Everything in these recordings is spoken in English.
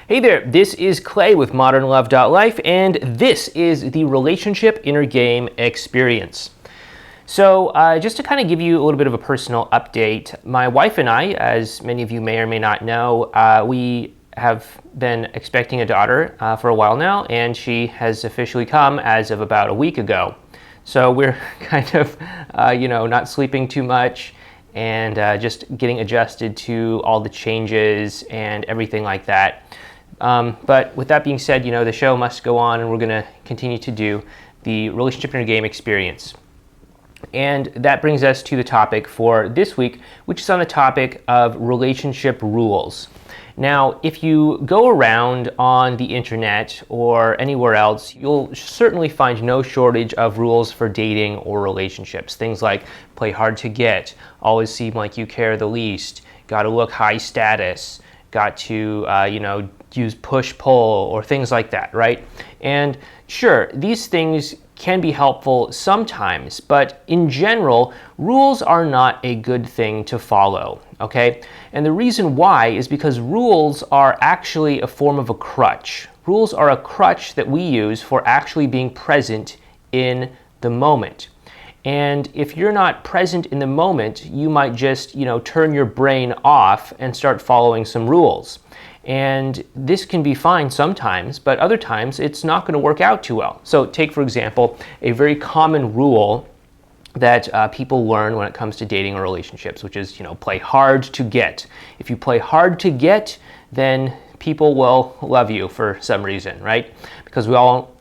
Hey there, this is Clay with modernlove.life, and this is the Relationship Inner Game Experience. So just to kind of give you a little bit of a personal update, my wife and I, as many of you may or may not know, we have been expecting a daughter for a while now, and she has officially come as of about a week ago. So we're kind of, not sleeping too much and just getting adjusted to all the changes and everything like that. But with that being said, the show must go on, and we're going to continue to do the Relationship Inner Game Experience. And that brings us to the topic for this week, which is on the topic of relationship rules. Now, if you go around on the internet or anywhere else, you'll certainly find no shortage of rules for dating or relationships. Things like play hard to get, always seem like you care the least, got to look high status, got to, use push-pull or things like that, right? And sure, these things can be helpful sometimes, but in general, rules are not a good thing to follow, okay? And the reason why is because rules are actually a form of a crutch. Rules are a crutch that we use for actually being present in the moment. And if you're not present in the moment, you might just, turn your brain off and start following some rules. And this can be fine sometimes, but other times it's not going to work out too well. So take, for example, a very common rule that people learn when it comes to dating or relationships, which is, play hard to get. If you play hard to get, then people will love you for some reason, right? Because we all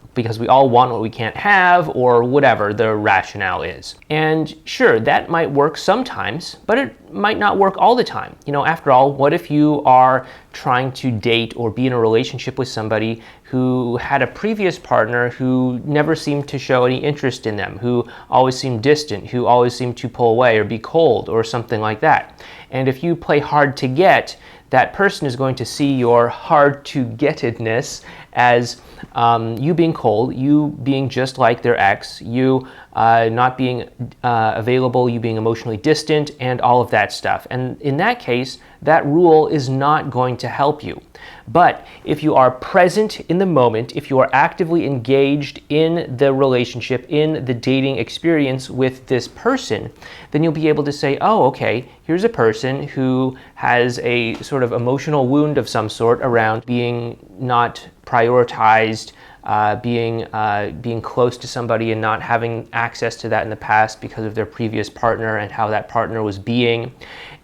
want what we can't have, or whatever the rationale is. And sure, that might work sometimes, but it might not work all the time. After all, what if you are trying to date or be in a relationship with somebody who had a previous partner who never seemed to show any interest in them, who always seemed distant, who always seemed to pull away or be cold or something like that? And if you play hard to get, that person is going to see your hard-to-gettedness as you being cold, you being just like their ex, you not being available, you being emotionally distant, and all of that stuff. And in that case, that rule is not going to help you. But if you are present in the moment, if you are actively engaged in the relationship, in the dating experience with this person, then you'll be able to say, oh, okay, here's a person who has a sort of emotional wound of some sort around being not prioritized, being close to somebody and not having access to that in the past because of their previous partner and how that partner was being.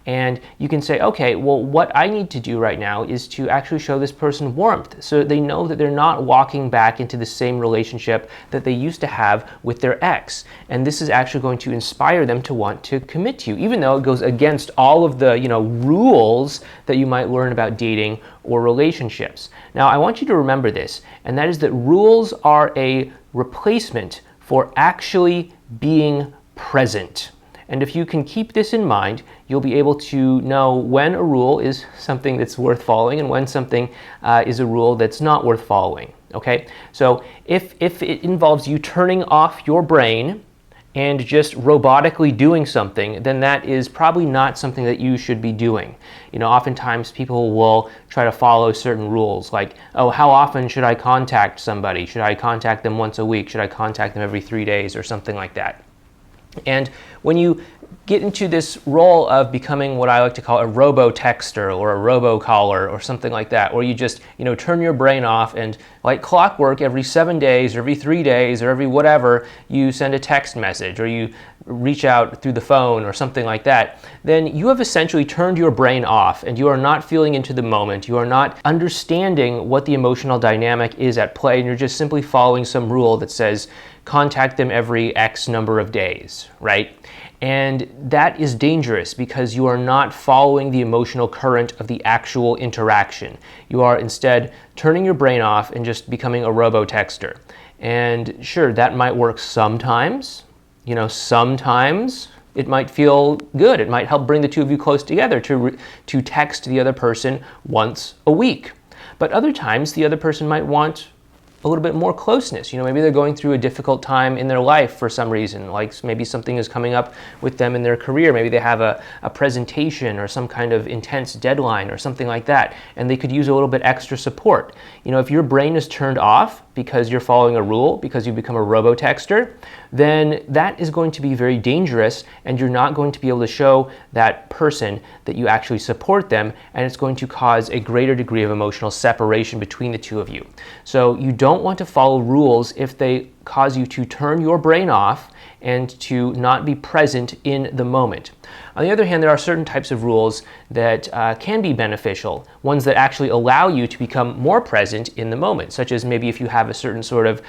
And you can say, okay, well, what I need to do right now is to actually show this person warmth so that they know that they're not walking back into the same relationship that they used to have with their ex. And this is actually going to inspire them to want to commit to you, even though it goes against all of the, rules that you might learn about dating or relationships. Now, I want you to remember this, and that is that rules are a replacement for actually being present. And if you can keep this in mind, you'll be able to know when a rule is something that's worth following and when something is a rule that's not worth following, okay? So if it involves you turning off your brain and just robotically doing something, then that is probably not something that you should be doing. Oftentimes people will try to follow certain rules, like, oh, how often should I contact somebody? Should I contact them once a week? Should I contact them every 3 days or something like that? And when you get into this role of becoming what I like to call a robo-texter or a robo-caller or something like that, where you just, turn your brain off and like clockwork every 7 days or every 3 days or every whatever, you send a text message or you reach out through the phone or something like that, then you have essentially turned your brain off and you are not feeling into the moment. You are not understanding what the emotional dynamic is at play, and you're just simply following some rule that says contact them every X number of days, right? And that is dangerous because you are not following the emotional current of the actual interaction. You are instead turning your brain off and just becoming a robo-texter. And sure, that might work sometimes. Sometimes it might feel good. It might help bring the two of you close together to text the other person once a week. But other times, the other person might want a little bit more closeness. Maybe they're going through a difficult time in their life for some reason, like maybe something is coming up with them in their career. Maybe they have a presentation or some kind of intense deadline or something like that, and they could use a little bit extra support. If your brain is turned off because you're following a rule, because you become a robo-texter, then that is going to be very dangerous, and you're not going to be able to show that person that you actually support them, and it's going to cause a greater degree of emotional separation between the two of you. So you don't want to follow rules if they cause you to turn your brain off and to not be present in the moment. On the other hand, there are certain types of rules that can be beneficial, ones that actually allow you to become more present in the moment, such as maybe if you have a certain sort of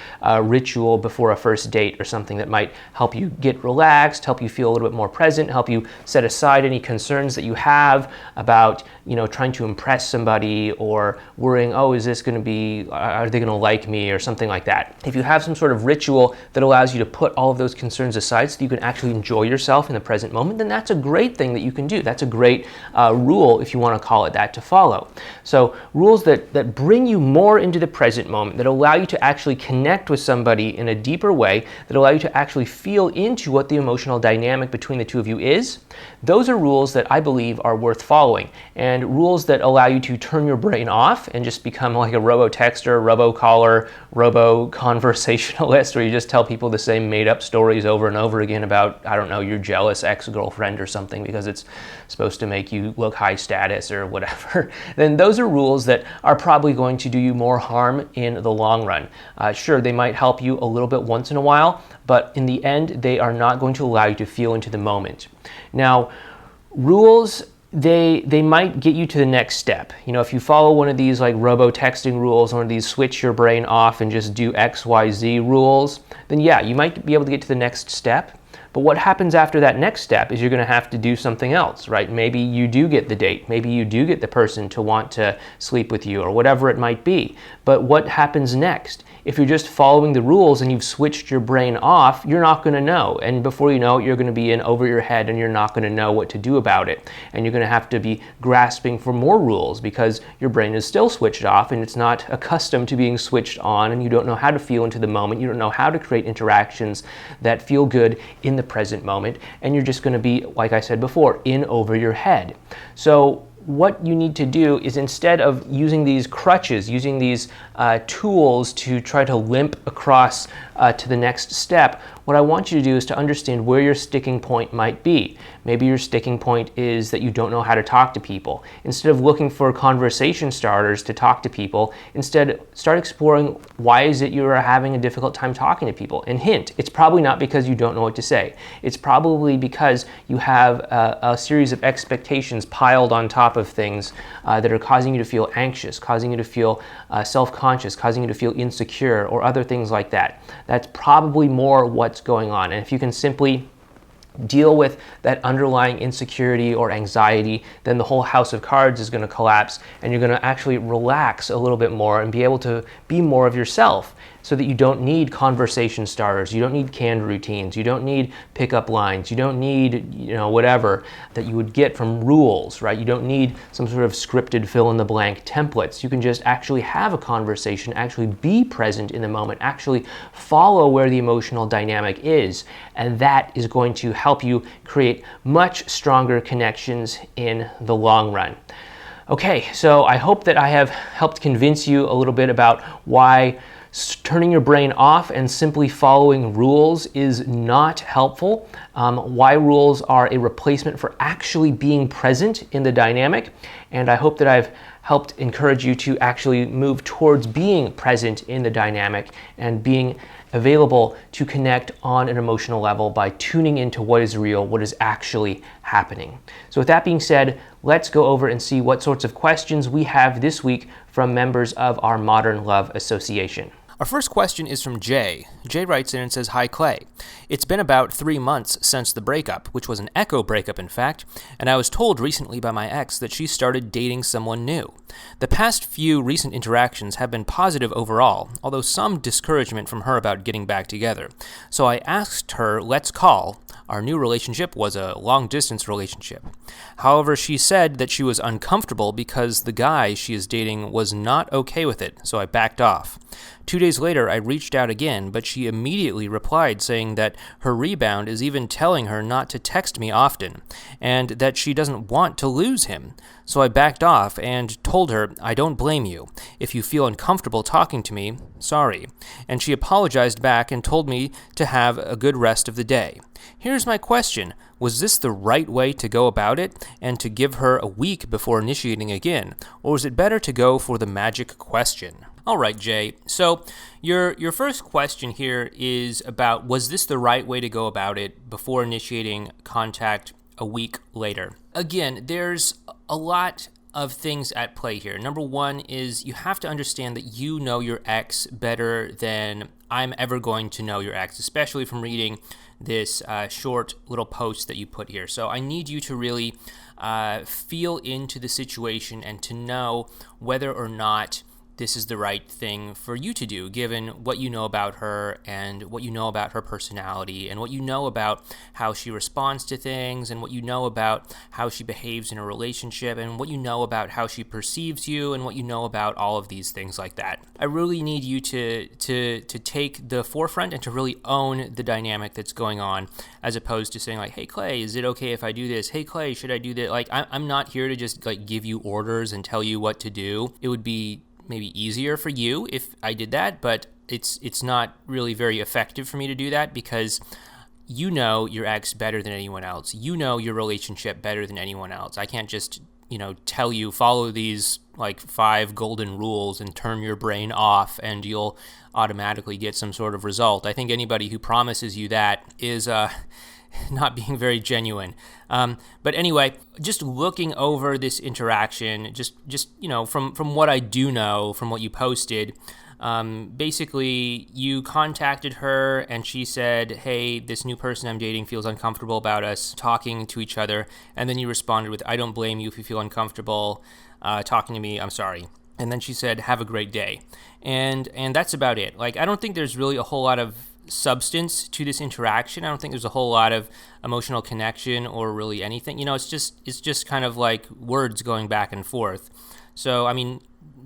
ritual before a first date or something that might help you get relaxed, help you feel a little bit more present, help you set aside any concerns that you have about, trying to impress somebody or worrying, is this going to be, are they going to like me or something like that. If you have some sort of ritual that allows you to put all of those concerns aside so that you can actually enjoy yourself in the present moment, then that's a great thing that you can do. That's a great rule, if you want to call it that, to follow. So rules that bring you more into the present moment, that allow you to actually connect with somebody in a deeper way, that allow you to actually feel into what the emotional dynamic between the two of you is, those are rules that I believe are worth following. And rules that allow you to turn your brain off and just become like a robo-texter, robo-caller, robo-conversationalist, where you just tell people the same made-up stories over and over again about, I don't know, your jealous ex-girlfriend or something because it's supposed to make you look high status or whatever, then those are rules that are probably going to do you more harm in the long run. Sure, they might help you a little bit once in a while, but in the end, they are not going to allow you to feel into the moment. Now, rules, they might get you to the next step. If you follow one of these like robo-texting rules, one of these switch your brain off and just do X, Y, Z rules, then yeah, you might be able to get to the next step. But what happens after that next step is you're going to have to do something else, right? Maybe you do get the date. Maybe you do get the person to want to sleep with you or whatever it might be. But what happens next? If you're just following the rules and you've switched your brain off, you're not going to know. And before you know it, you're going to be in over your head and you're not going to know what to do about it. And you're going to have to be grasping for more rules because your brain is still switched off and it's not accustomed to being switched on, and you don't know how to feel into the moment. You don't know how to create interactions that feel good in the present moment. And you're just going to be, like I said before, in over your head. So what you need to do is, instead of using these crutches, using these tools to try to limp across to the next step, what I want you to do is to understand where your sticking point might be. Maybe your sticking point is that you don't know how to talk to people. Instead of looking for conversation starters to talk to people, instead start exploring why is it you are having a difficult time talking to people. And hint, it's probably not because you don't know what to say. It's probably because you have a series of expectations piled on top of things that are causing you to feel anxious, causing you to feel self-conscious, causing you to feel insecure, or other things like that. That's probably more what's going on. And if you can simply deal with that underlying insecurity or anxiety, then the whole house of cards is going to collapse, and you're going to actually relax a little bit more and be able to be more of yourself, so that you don't need conversation starters, you don't need canned routines, you don't need pickup lines, you don't need, whatever that you would get from rules, right? You don't need some sort of scripted fill-in-the-blank templates. You can just actually have a conversation, actually be present in the moment, actually follow where the emotional dynamic is, and that is going to help you create much stronger connections in the long run. Okay, so I hope that I have helped convince you a little bit about why turning your brain off and simply following rules is not helpful, why rules are a replacement for actually being present in the dynamic, and I hope that I've helped encourage you to actually move towards being present in the dynamic and being available to connect on an emotional level by tuning into what is real, what is actually happening. So with that being said, let's go over and see what sorts of questions we have this week from members of our Modern Love Association. Our first question is from Jay. Jay writes in and says, "Hi Clay. It's been about 3 months since the breakup, which was an echo breakup in fact, and I was told recently by my ex that she started dating someone new. The past few recent interactions have been positive overall, although some discouragement from her about getting back together. So I asked her, let's call. Our new relationship was a long-distance relationship. However, she said that she was uncomfortable because the guy she is dating was not okay with it, so I backed off. 2 days later, I reached out again, but she immediately replied saying that her rebound is even telling her not to text me often, and that she doesn't want to lose him. So I backed off and told her, I don't blame you. If you feel uncomfortable talking to me, sorry. And she apologized back and told me to have a good rest of the day. Here's my question. Was this the right way to go about it and to give her a week before initiating again? Or was it better to go for the magic question? All right, Jay. So your first question here is about, was this the right way to go about it before initiating contact a week later? Again, there's a lot of things at play here. Number one is you have to understand that you know your ex better than I'm ever going to know your ex, especially from reading this short little post that you put here. So I need you to really feel into the situation and to know whether or not this is the right thing for you to do, given what you know about her and what you know about her personality and what you know about how she responds to things and what you know about how she behaves in a relationship and what you know about how she perceives you and what you know about all of these things like that. I really need you to take the forefront and to really own the dynamic that's going on, as opposed to saying like, hey Clay, is it okay if I do this? Hey Clay, should I do that? Like, I'm not here to just like give you orders and tell you what to do. It would be maybe easier for you if I did that, but it's not really very effective for me to do that because you know your ex better than anyone else. You know your relationship better than anyone else. I can't just, tell you follow these like 5 golden rules and turn your brain off and you'll automatically get some sort of result. I think anybody who promises you that is not being very genuine. But anyway, just looking over this interaction, just from what I do know, from what you posted, basically you contacted her and she said, hey, this new person I'm dating feels uncomfortable about us talking to each other. And then you responded with, I don't blame you if you feel uncomfortable talking to me. I'm sorry. And then she said, have a great day. And that's about it. Like, I don't think there's really a whole lot of substance to this interaction. I don't think there's a whole lot of emotional connection or really anything. It's just kind of like words going back and forth. So, I mean,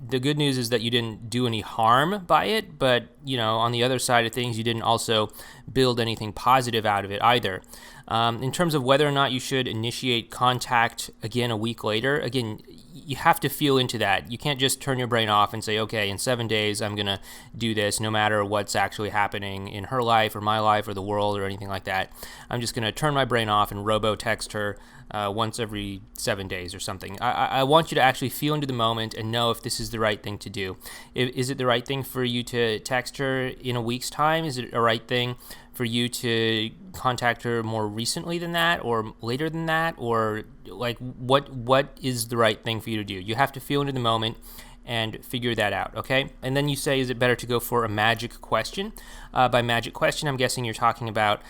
the good news is that you didn't do any harm by it, but, on the other side of things, you didn't also build anything positive out of it either. In terms of whether or not you should initiate contact again a week later, again, you have to feel into that. You can't just turn your brain off and say, okay, in 7 days, I'm going to do this no matter what's actually happening in her life or my life or the world or anything like that. I'm just going to turn my brain off and robo-text her once every 7 days or something. I want you to actually feel into the moment and know if this is the right thing to do. Is it the right thing for you to text her in a week's time? Is it a right thing for you to contact her more recently than that or later than that? Or like what is the right thing for you to do? You have to feel into the moment and figure that out, okay? And then you say, is it better to go for a magic question? By magic question, I'm guessing you're talking about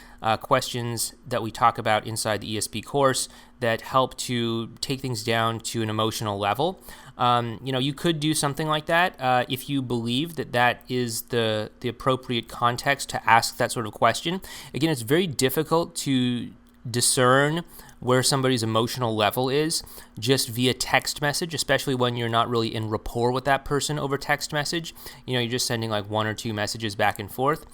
questions that we talk about inside the ESP course that help to take things down to an emotional level. You could do something like that if you believe that is the appropriate context to ask that sort of question. Again, it's very difficult to discern where somebody's emotional level is just via text message, especially when you're not really in rapport with that person over text message. You're just sending like 1 or 2 messages back and forth.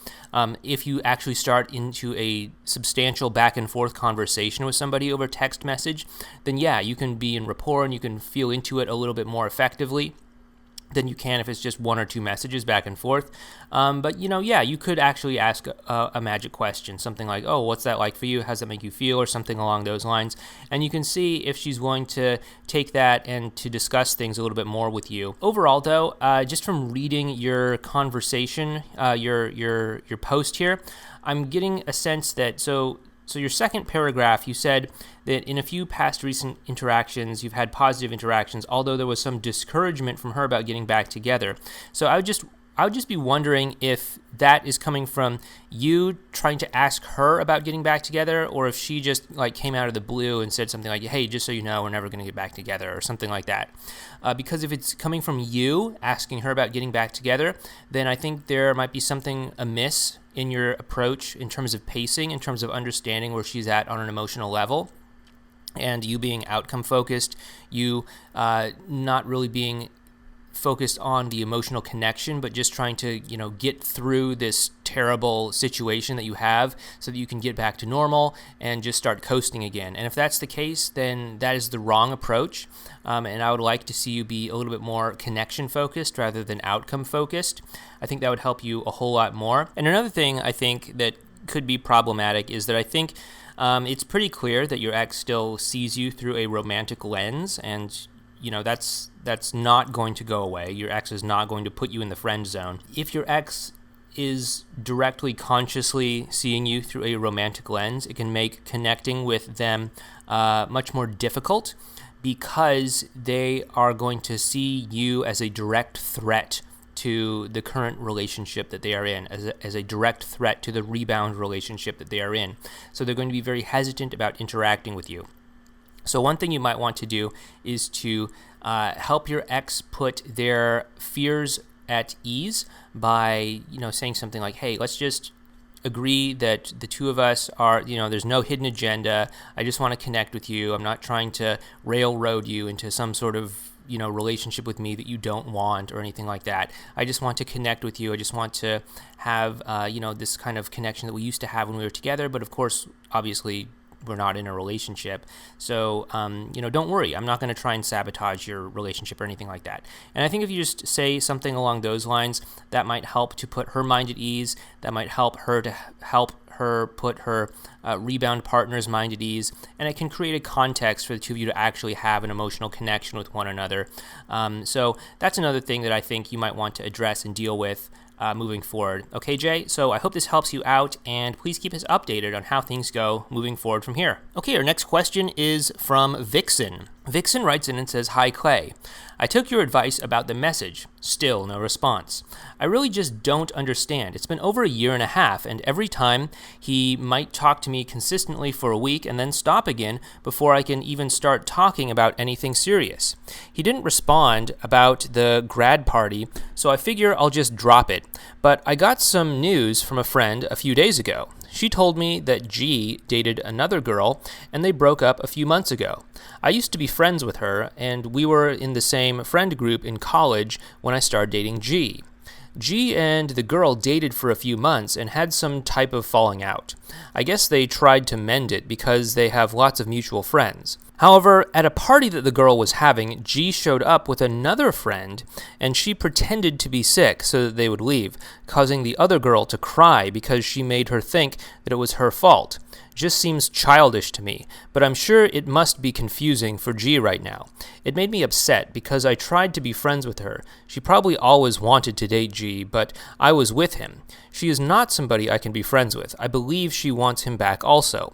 If you actually start into a substantial back and forth conversation with somebody over text message, then yeah, you can be in rapport and you can feel into it a little bit more effectively than you can if it's just 1 or 2 messages back and forth. But you could actually ask a magic question, something like, oh, what's that like for you? How does that make you feel? Or something along those lines. And you can see if she's willing to take that and to discuss things a little bit more with you. Overall, though, just from reading your conversation, your post here, I'm getting a sense that, so your second paragraph, you said that in a few past recent interactions, you've had positive interactions, although there was some discouragement from her about getting back together. So I would just be wondering if that is coming from you trying to ask her about getting back together, or if she just like came out of the blue and said something like, hey, just so you know, we're never going to get back together, or something like that. Because if it's coming from you asking her about getting back together, then I think there might be something amiss in your approach in terms of pacing, in terms of understanding where she's at on an emotional level, and you being outcome focused, you not really being focused on the emotional connection, but just trying to, get through this terrible situation that you have so that you can get back to normal and just start coasting again. And if that's the case, then that is the wrong approach. And I would like to see you be a little bit more connection focused rather than outcome focused. I think that would help you a whole lot more. And another thing I think that could be problematic is that I think it's pretty clear that your ex still sees you through a romantic lens, and that's not going to go away. Your ex is not going to put you in the friend zone. If your ex is directly consciously seeing you through a romantic lens, it can make connecting with them much more difficult, because they are going to see you as a direct threat to the current relationship that they are in, as a direct threat to the rebound relationship that they are in. So they're going to be very hesitant about interacting with you. So one thing you might want to do is to help your ex put their fears at ease by, saying something like, hey, let's just agree that the two of us are, there's no hidden agenda. I just want to connect with you. I'm not trying to railroad you into some sort of, relationship with me that you don't want or anything like that. I just want to connect with you. I just want to have, this kind of connection that we used to have when we were together. But of course, obviously, we're not in a relationship. So, don't worry. I'm not going to try and sabotage your relationship or anything like that. And I think if you just say something along those lines, that might help to put her mind at ease. That might help her to help her put her rebound partner's mind at ease. And it can create a context for the two of you to actually have an emotional connection with one another. So that's another thing that I think you might want to address and deal with moving forward. Okay, Jay? So I hope this helps you out, and please keep us updated on how things go moving forward from here. Okay, our next question is from Vixen. Vixen writes in and says, Hi, Clay. I took your advice about the message. Still no response. I really just don't understand. It's been over a year and a half, and every time he might talk to me consistently for a week and then stop again before I can even start talking about anything serious. He didn't respond about the grad party, so I figure I'll just drop it. But I got some news from a friend a few days ago. She told me that G dated another girl, and they broke up a few months ago. I used to be friends with her, and we were in the same friend group in college when I started dating G. G and the girl dated for a few months and had some type of falling out. I guess they tried to mend it because they have lots of mutual friends. However, at a party that the girl was having, G showed up with another friend, and she pretended to be sick so that they would leave, causing the other girl to cry because she made her think that it was her fault. Just seems childish to me, but I'm sure it must be confusing for G right now. It made me upset because I tried to be friends with her. She probably always wanted to date G, but I was with him. She is not somebody I can be friends with. I believe she wants him back also.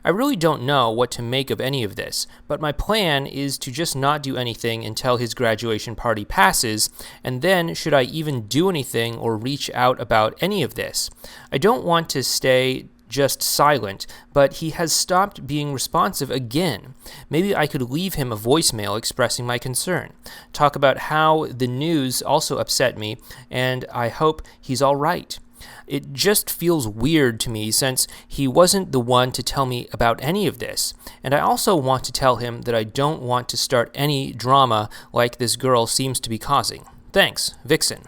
I really don't know what to make of any of this, but my plan is to just not do anything until his graduation party passes, and then should I even do anything or reach out about any of this? I don't want to stay just silent, but he has stopped being responsive again. Maybe I could leave him a voicemail expressing my concern. Talk about how the news also upset me, and I hope he's all right. It just feels weird to me since he wasn't the one to tell me about any of this. And I also want to tell him that I don't want to start any drama like this girl seems to be causing. Thanks, Vixen.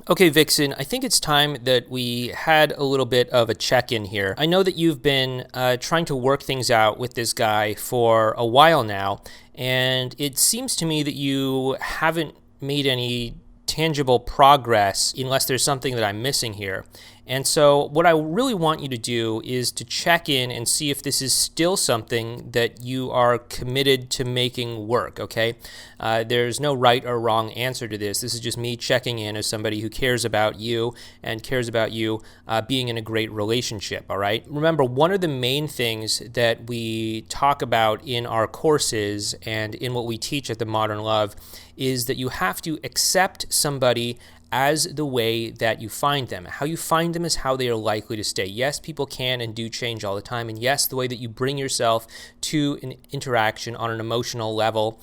Okay, Vixen, I think it's time that we had a little bit of a check-in here. I know that you've been trying to work things out with this guy for a while now, and it seems to me that you haven't made any tangible progress unless there's something that I'm missing here. And so what I really want you to do is to check in and see if this is still something that you are committed to making work, okay? There's no right or wrong answer to this. This is just me checking in as somebody who cares about you and cares about you being in a great relationship, all right? Remember, one of the main things that we talk about in our courses and in what we teach at the Modern Love is that you have to accept somebody as the way that you find them. How you find them is how they are likely to stay. Yes, people can and do change all the time. And yes, the way that you bring yourself to an interaction on an emotional level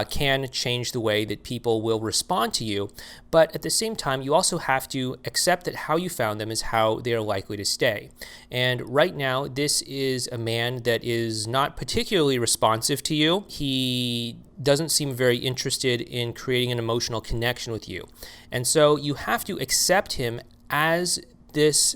can change the way that people will respond to you. But at the same time, you also have to accept that how you found them is how they are likely to stay. And right now, this is a man that is not particularly responsive to you. He doesn't seem very interested in creating an emotional connection with you. And so you have to accept him as this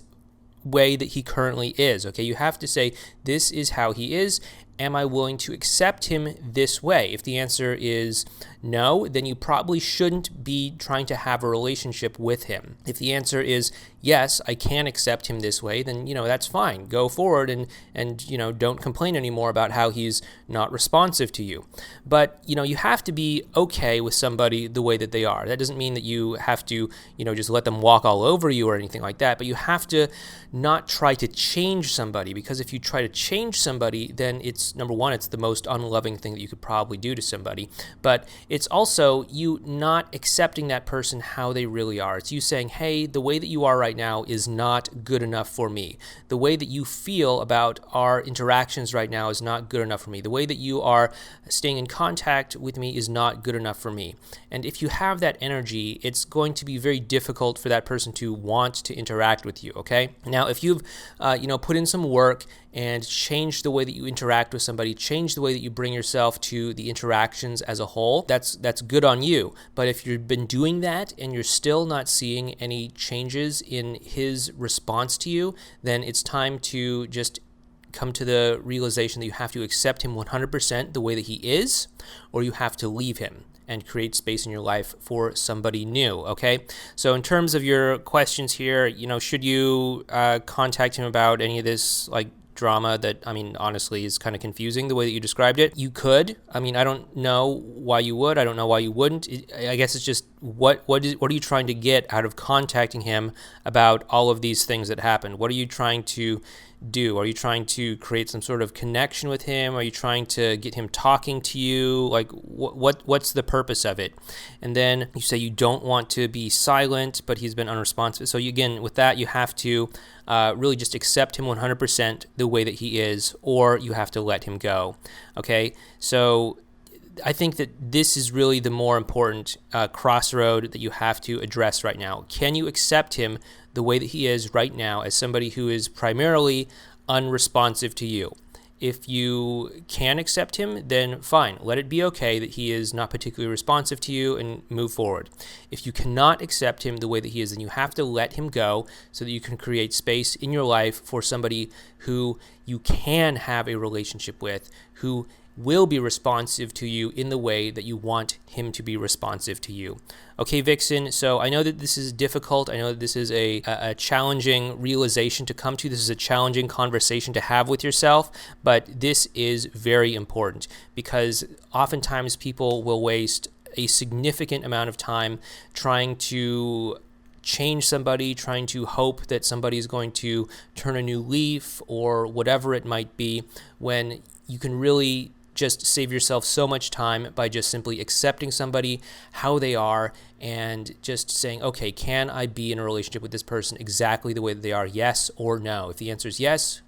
way that he currently is. Okay, you have to say, this is how he is. Am I willing to accept him this way? If the answer is no, then you probably shouldn't be trying to have a relationship with him. If the answer is yes, I can accept him this way, then, that's fine. Go forward and don't complain anymore about how he's not responsive to you. But, you have to be okay with somebody the way that they are. That doesn't mean that you have to, just let them walk all over you or anything like that, but you have to not try to change somebody, because if you try to change somebody, then it's, number one, it's the most unloving thing that you could probably do to somebody, but it's also you not accepting that person how they really are. It's you saying, hey, the way that you are right now is not good enough for me. The way that you feel about our interactions right now is not good enough for me. The way that you are staying in contact with me is not good enough for me. And if you have that energy, it's going to be very difficult for that person to want to interact with you, okay? Now, if you've put in some work and changed the way that you interact with somebody, change the way that you bring yourself to the interactions as a whole, that's good on you. But if you've been doing that and you're still not seeing any changes in his response to you, then it's time to just come to the realization that you have to accept him 100% the way that he is, or you have to leave him and create space in your life for somebody new, okay? So in terms of your questions here, should you contact him about any of this, drama that, honestly is kind of confusing the way that you described it? You could. I don't know why you would. I don't know why you wouldn't. I guess it's just what are you trying to get out of contacting him about all of these things that happened? What are you trying to do? Are you trying to create some sort of connection with him? Are you trying to get him talking to you? What's the purpose of it? And then you say you don't want to be silent, but he's been unresponsive. So again, with that, you have to really just accept him 100% the way that he is, or you have to let him go. Okay, so I think that this is really the more important crossroad that you have to address right now. Can you accept him the way that he is right now as somebody who is primarily unresponsive to you? If you can accept him, then fine. Let it be okay that he is not particularly responsive to you and move forward. If you cannot accept him the way that he is, then you have to let him go so that you can create space in your life for somebody who you can have a relationship with, who will be responsive to you in the way that you want him to be responsive to you. Okay, Vixen, so I know that this is difficult. I know that this is a challenging realization to come to. This is a challenging conversation to have with yourself, but this is very important because oftentimes people will waste a significant amount of time trying to change somebody, trying to hope that somebody is going to turn a new leaf or whatever it might be, when you can really just save yourself so much time by just simply accepting somebody how they are and just saying, okay, can I be in a relationship with this person exactly the way that they are? Yes or no. If the answer is yes,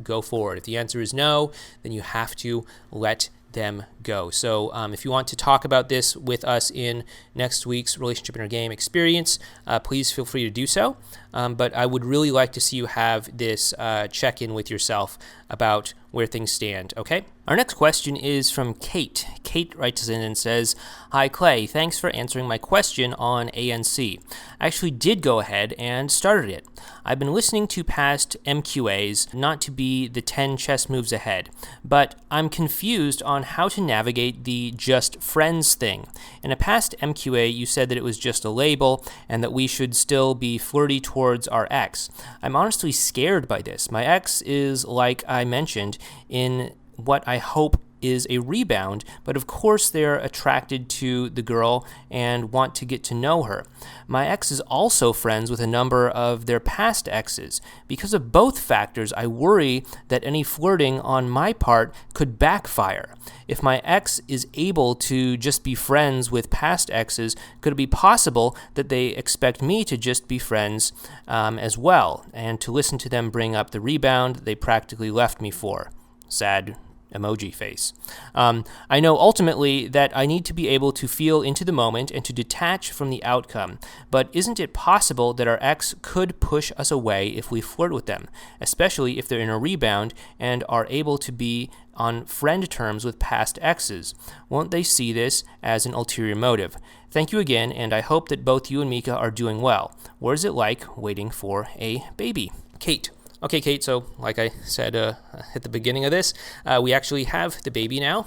go forward. If the answer is no, then you have to let them go. So if you want to talk about this with us in next week's Relationship in Our Game experience, please feel free to do so. But I would really like to see you have this check-in with yourself about where things stand, okay? Our next question is from Kate. Kate writes us in and says, "Hi Clay, thanks for answering my question on ANC. I actually did go ahead and started it. I've been listening to past MQAs not to be the 10 chess moves ahead, but I'm confused on how to navigate the just friends thing. In a past MQA, you said that it was just a label and that we should still be flirty towards our ex. I'm honestly scared by this. My ex is, like I mentioned, in what I hope is a rebound, but of course they're attracted to the girl and want to get to know her. My ex is also friends with a number of their past exes. Because of both factors, I worry that any flirting on my part could backfire. If my ex is able to just be friends with past exes, could it be possible that they expect me to just be friends as well, and to listen to them bring up the rebound they practically left me for? Sad emoji face. I know ultimately that I need to be able to feel into the moment and to detach from the outcome, but isn't it possible that our ex could push us away if we flirt with them, especially if they're in a rebound and are able to be on friend terms with past exes? Won't they see this as an ulterior motive? Thank you again, and I hope that both you and Mika are doing well. What is it like waiting for a baby? Kate. Okay, Kate, so like I said at the beginning of this, we actually have the baby now.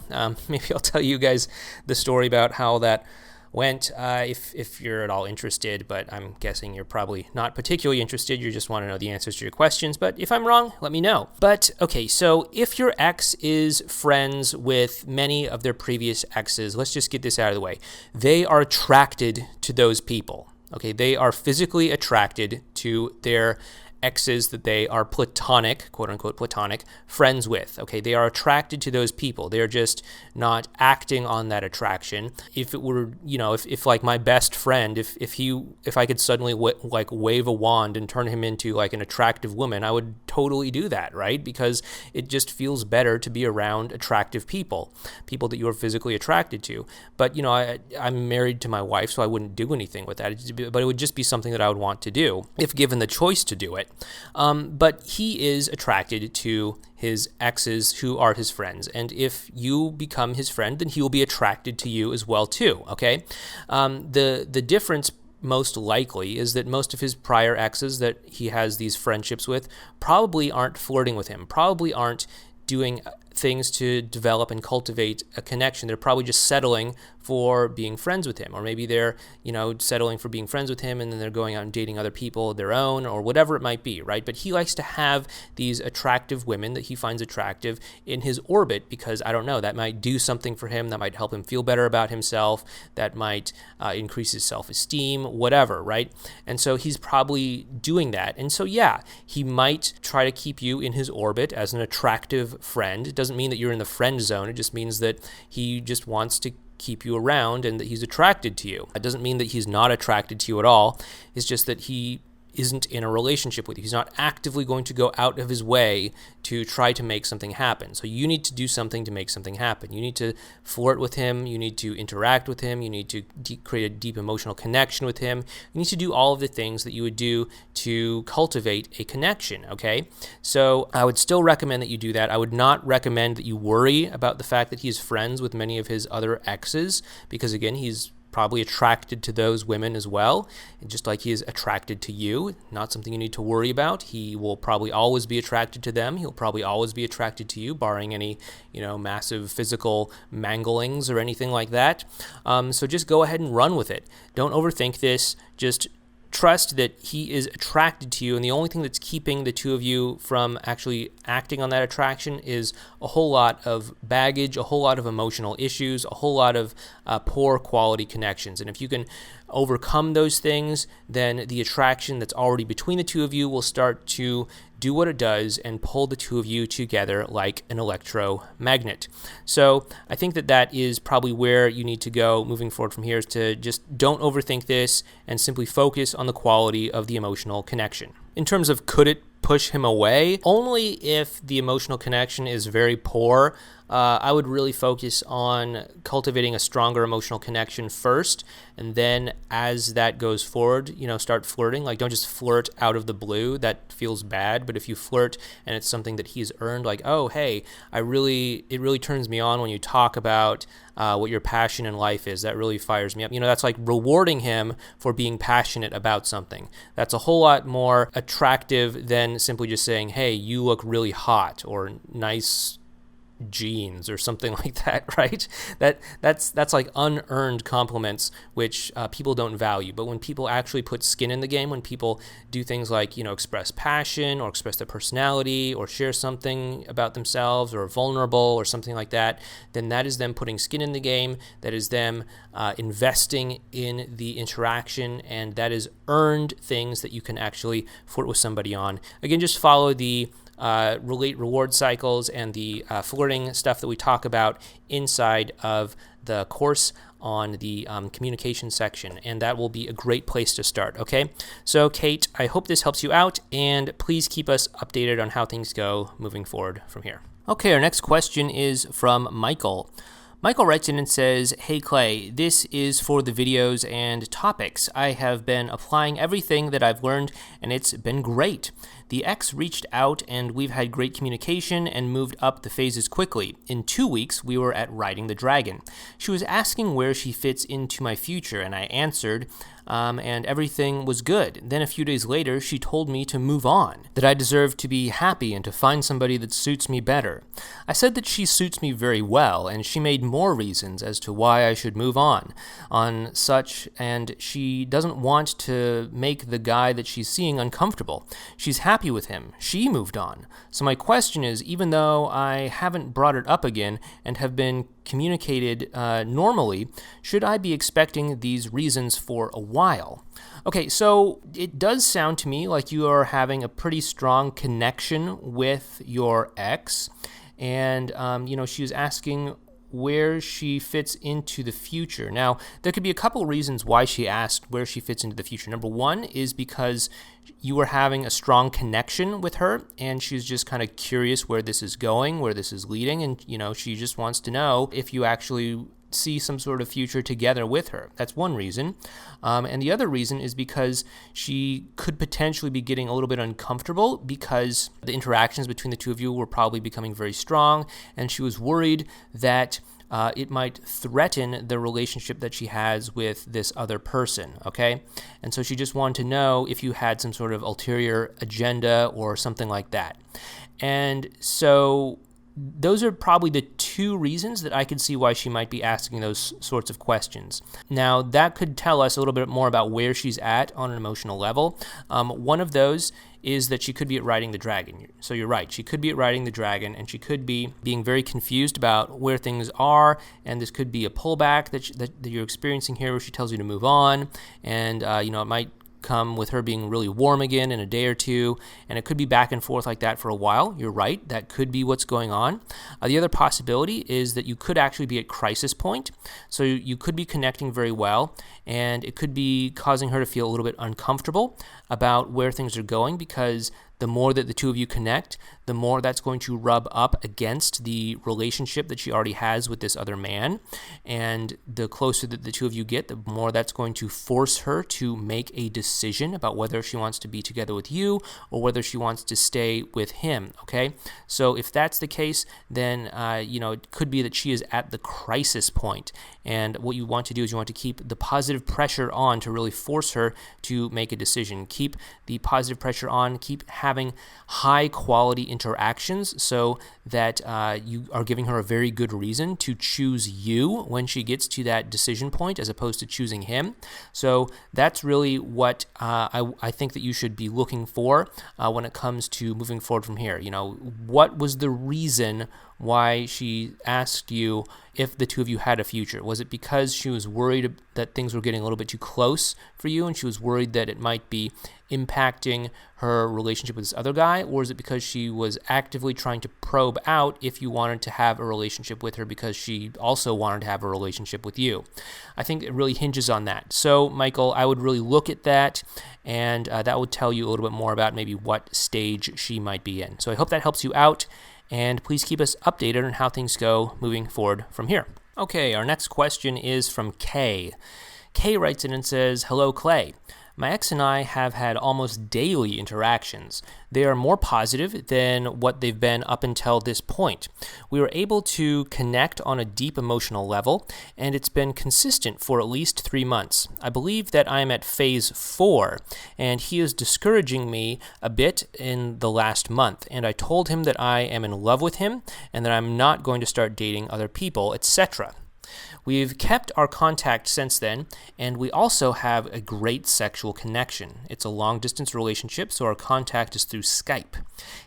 Maybe I'll tell you guys the story about how that went if you're at all interested, but I'm guessing you're probably not particularly interested. You just want to know the answers to your questions, but if I'm wrong, let me know. But okay, so if your ex is friends with many of their previous exes, let's just get this out of the way. They are attracted to those people. Okay, they are physically attracted to their exes that they are platonic, quote unquote platonic, friends with. Okay, they are attracted to those people. They're just not acting on that attraction. If it were, if like my best friend, if I could suddenly wave a wand and turn him into like an attractive woman, I would totally do that, right? Because it just feels better to be around attractive people that you are physically attracted to. But I'm married to my wife, so I wouldn't do anything with that. But it would just be something that I would want to do if given the choice to do it. But he is attracted to his exes who are his friends. And if you become his friend, then he will be attracted to you as well too, okay? The difference most likely is that most of his prior exes that he has these friendships with probably aren't flirting with him, probably aren't doing things to develop and cultivate a connection. They're probably just settling for being friends with him, or maybe they're settling for being friends with him and then they're going out and dating other people of their own, or whatever it might be, right? But he likes to have these attractive women that he finds attractive in his orbit because, I don't know, that might do something for him, that might help him feel better about himself, that might increase his self-esteem, whatever, right? And so he's probably doing that. And so yeah, he might try to keep you in his orbit as an attractive friend. It doesn't mean that you're in the friend zone. It just means that he just wants to keep you around and that he's attracted to you. It doesn't mean that he's not attracted to you at all. It's just that he isn't in a relationship with you. He's not actively going to go out of his way to try to make something happen. So you need to do something to make something happen. You need to flirt with him. You need to interact with him. You need to create a deep emotional connection with him. You need to do all of the things that you would do to cultivate a connection, okay? So I would still recommend that you do that. I would not recommend that you worry about the fact that he's friends with many of his other exes, because again, he's probably attracted to those women as well, and just like he is attracted to you. Not something you need to worry about. He will probably always be attracted to them. He'll probably always be attracted to you, barring any, massive physical manglings or anything like that. So just go ahead and run with it. Don't overthink this. Just trust that he is attracted to you, and the only thing that's keeping the two of you from actually acting on that attraction is a whole lot of baggage, a whole lot of emotional issues, a whole lot of poor quality connections. And if you can overcome those things, then the attraction that's already between the two of you will start to do what it does and pull the two of you together like an electromagnet. So I think that is probably where you need to go moving forward from here, is to just don't overthink this and simply focus on the quality of the emotional connection. In terms of could it push him away, only if the emotional connection is very poor. I would really focus on cultivating a stronger emotional connection first, and then as that goes forward, start flirting. Like, don't just flirt out of the blue. That feels bad. But if you flirt and it's something that he's earned, like, oh, hey, it really turns me on when you talk about what your passion in life is. That really fires me up. That's like rewarding him for being passionate about something. That's a whole lot more attractive than simply just saying, hey, you look really hot, or nice jeans, or something like that, right? That's like unearned compliments, which people don't value. But when people actually put skin in the game, when people do things like, express passion or express their personality or share something about themselves or vulnerable or something like that, then that is them putting skin in the game. That is them investing in the interaction, and that is earned things that you can actually flirt with somebody on. Again, just follow the reward cycles and the flirting stuff that we talk about inside of the course on the communication section, and that will be a great place to start, okay? So, Kate, I hope this helps you out, and please keep us updated on how things go moving forward from here. Okay, our next question is from Michael. Michael writes in and says, "Hey Clay, this is for the videos and topics. I have been applying everything that I've learned, and it's been great. The ex reached out, and we've had great communication and moved up the phases quickly. In 2 weeks, we were at Riding the Dragon. She was asking where she fits into my future, and I answered, and everything was good. Then a few days later, she told me to move on, that I deserve to be happy and to find somebody that suits me better. I said that she suits me very well, and she made more reasons as to why I should move on such, and she doesn't want to make the guy that she's seeing uncomfortable. She's happy with him. She moved on. So my question is, even though I haven't brought it up again and have been communicated normally, should I be expecting these reasons for a while?" Okay, so it does sound to me like you are having a pretty strong connection with your ex, and she was asking where she fits into the future. Now, there could be a couple reasons why she asked where she fits into the future. Number one is because you were having a strong connection with her, and she's just kind of curious where this is going, where this is leading, and, she just wants to know if you actually see some sort of future together with her. That's one reason. And the other reason is because she could potentially be getting a little bit uncomfortable because the interactions between the two of you were probably becoming very strong, and she was worried that it might threaten the relationship that she has with this other person, okay? And so she just wanted to know if you had some sort of ulterior agenda or something like that. And so those are probably the two reasons that I could see why she might be asking those sorts of questions. Now, that could tell us a little bit more about where she's at on an emotional level. One of those is that she could be at Riding the Dragon. So you're right, she could be at Riding the Dragon, and she could be being very confused about where things are, and this could be a pullback that you're experiencing here where she tells you to move on, and it might come with her being really warm again in a day or two, and it could be back and forth like that for a while. You're right, that could be what's going on. The other possibility is that you could actually be at crisis point, so you could be connecting very well, and it could be causing her to feel a little bit uncomfortable about where things are going, because the more that the two of you connect, the more that's going to rub up against the relationship that she already has with this other man. And the closer that the two of you get, the more that's going to force her to make a decision about whether she wants to be together with you or whether she wants to stay with him, okay? So if that's the case, then, it could be that she is at the crisis point. And what you want to do is you want to keep the positive pressure on to really force her to make a decision. Keep the positive pressure on, keep having high quality interactions so that you are giving her a very good reason to choose you when she gets to that decision point as opposed to choosing him. So that's really what I think that you should be looking for when it comes to moving forward from here. What was the reason why she asked you if the two of you had a future? Was it because she was worried that things were getting a little bit too close for you and she was worried that it might be impacting her relationship with this other guy? Or is it because she was actively trying to probe out if you wanted to have a relationship with her because she also wanted to have a relationship with you? I think it really hinges on that. So, Michael, I would really look at that, and that would tell you a little bit more about maybe what stage she might be in. So I hope that helps you out. And please keep us updated on how things go moving forward from here. Okay, our next question is from Kay. Kay writes in and says, "Hello, Clay. My ex and I have had almost daily interactions. They are more positive than what they've been up until this point. We were able to connect on a deep emotional level, and it's been consistent for at least 3 months. I believe that I am at phase 4, and he is discouraging me a bit in the last month, and I told him that I am in love with him and that I'm not going to start dating other people, etc. We've kept our contact since then, and we also have a great sexual connection. It's a long-distance relationship, so our contact is through Skype.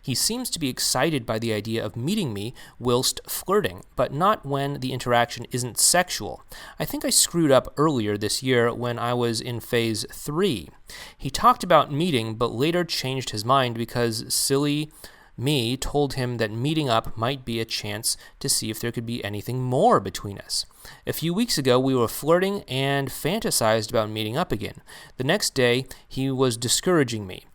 He seems to be excited by the idea of meeting me whilst flirting, but not when the interaction isn't sexual. I think I screwed up earlier this year when I was in phase 3. He talked about meeting, but later changed his mind because silly me told him that meeting up might be a chance to see if there could be anything more between us. A few weeks ago, we were flirting and fantasized about meeting up again. The next day, he was discouraging me.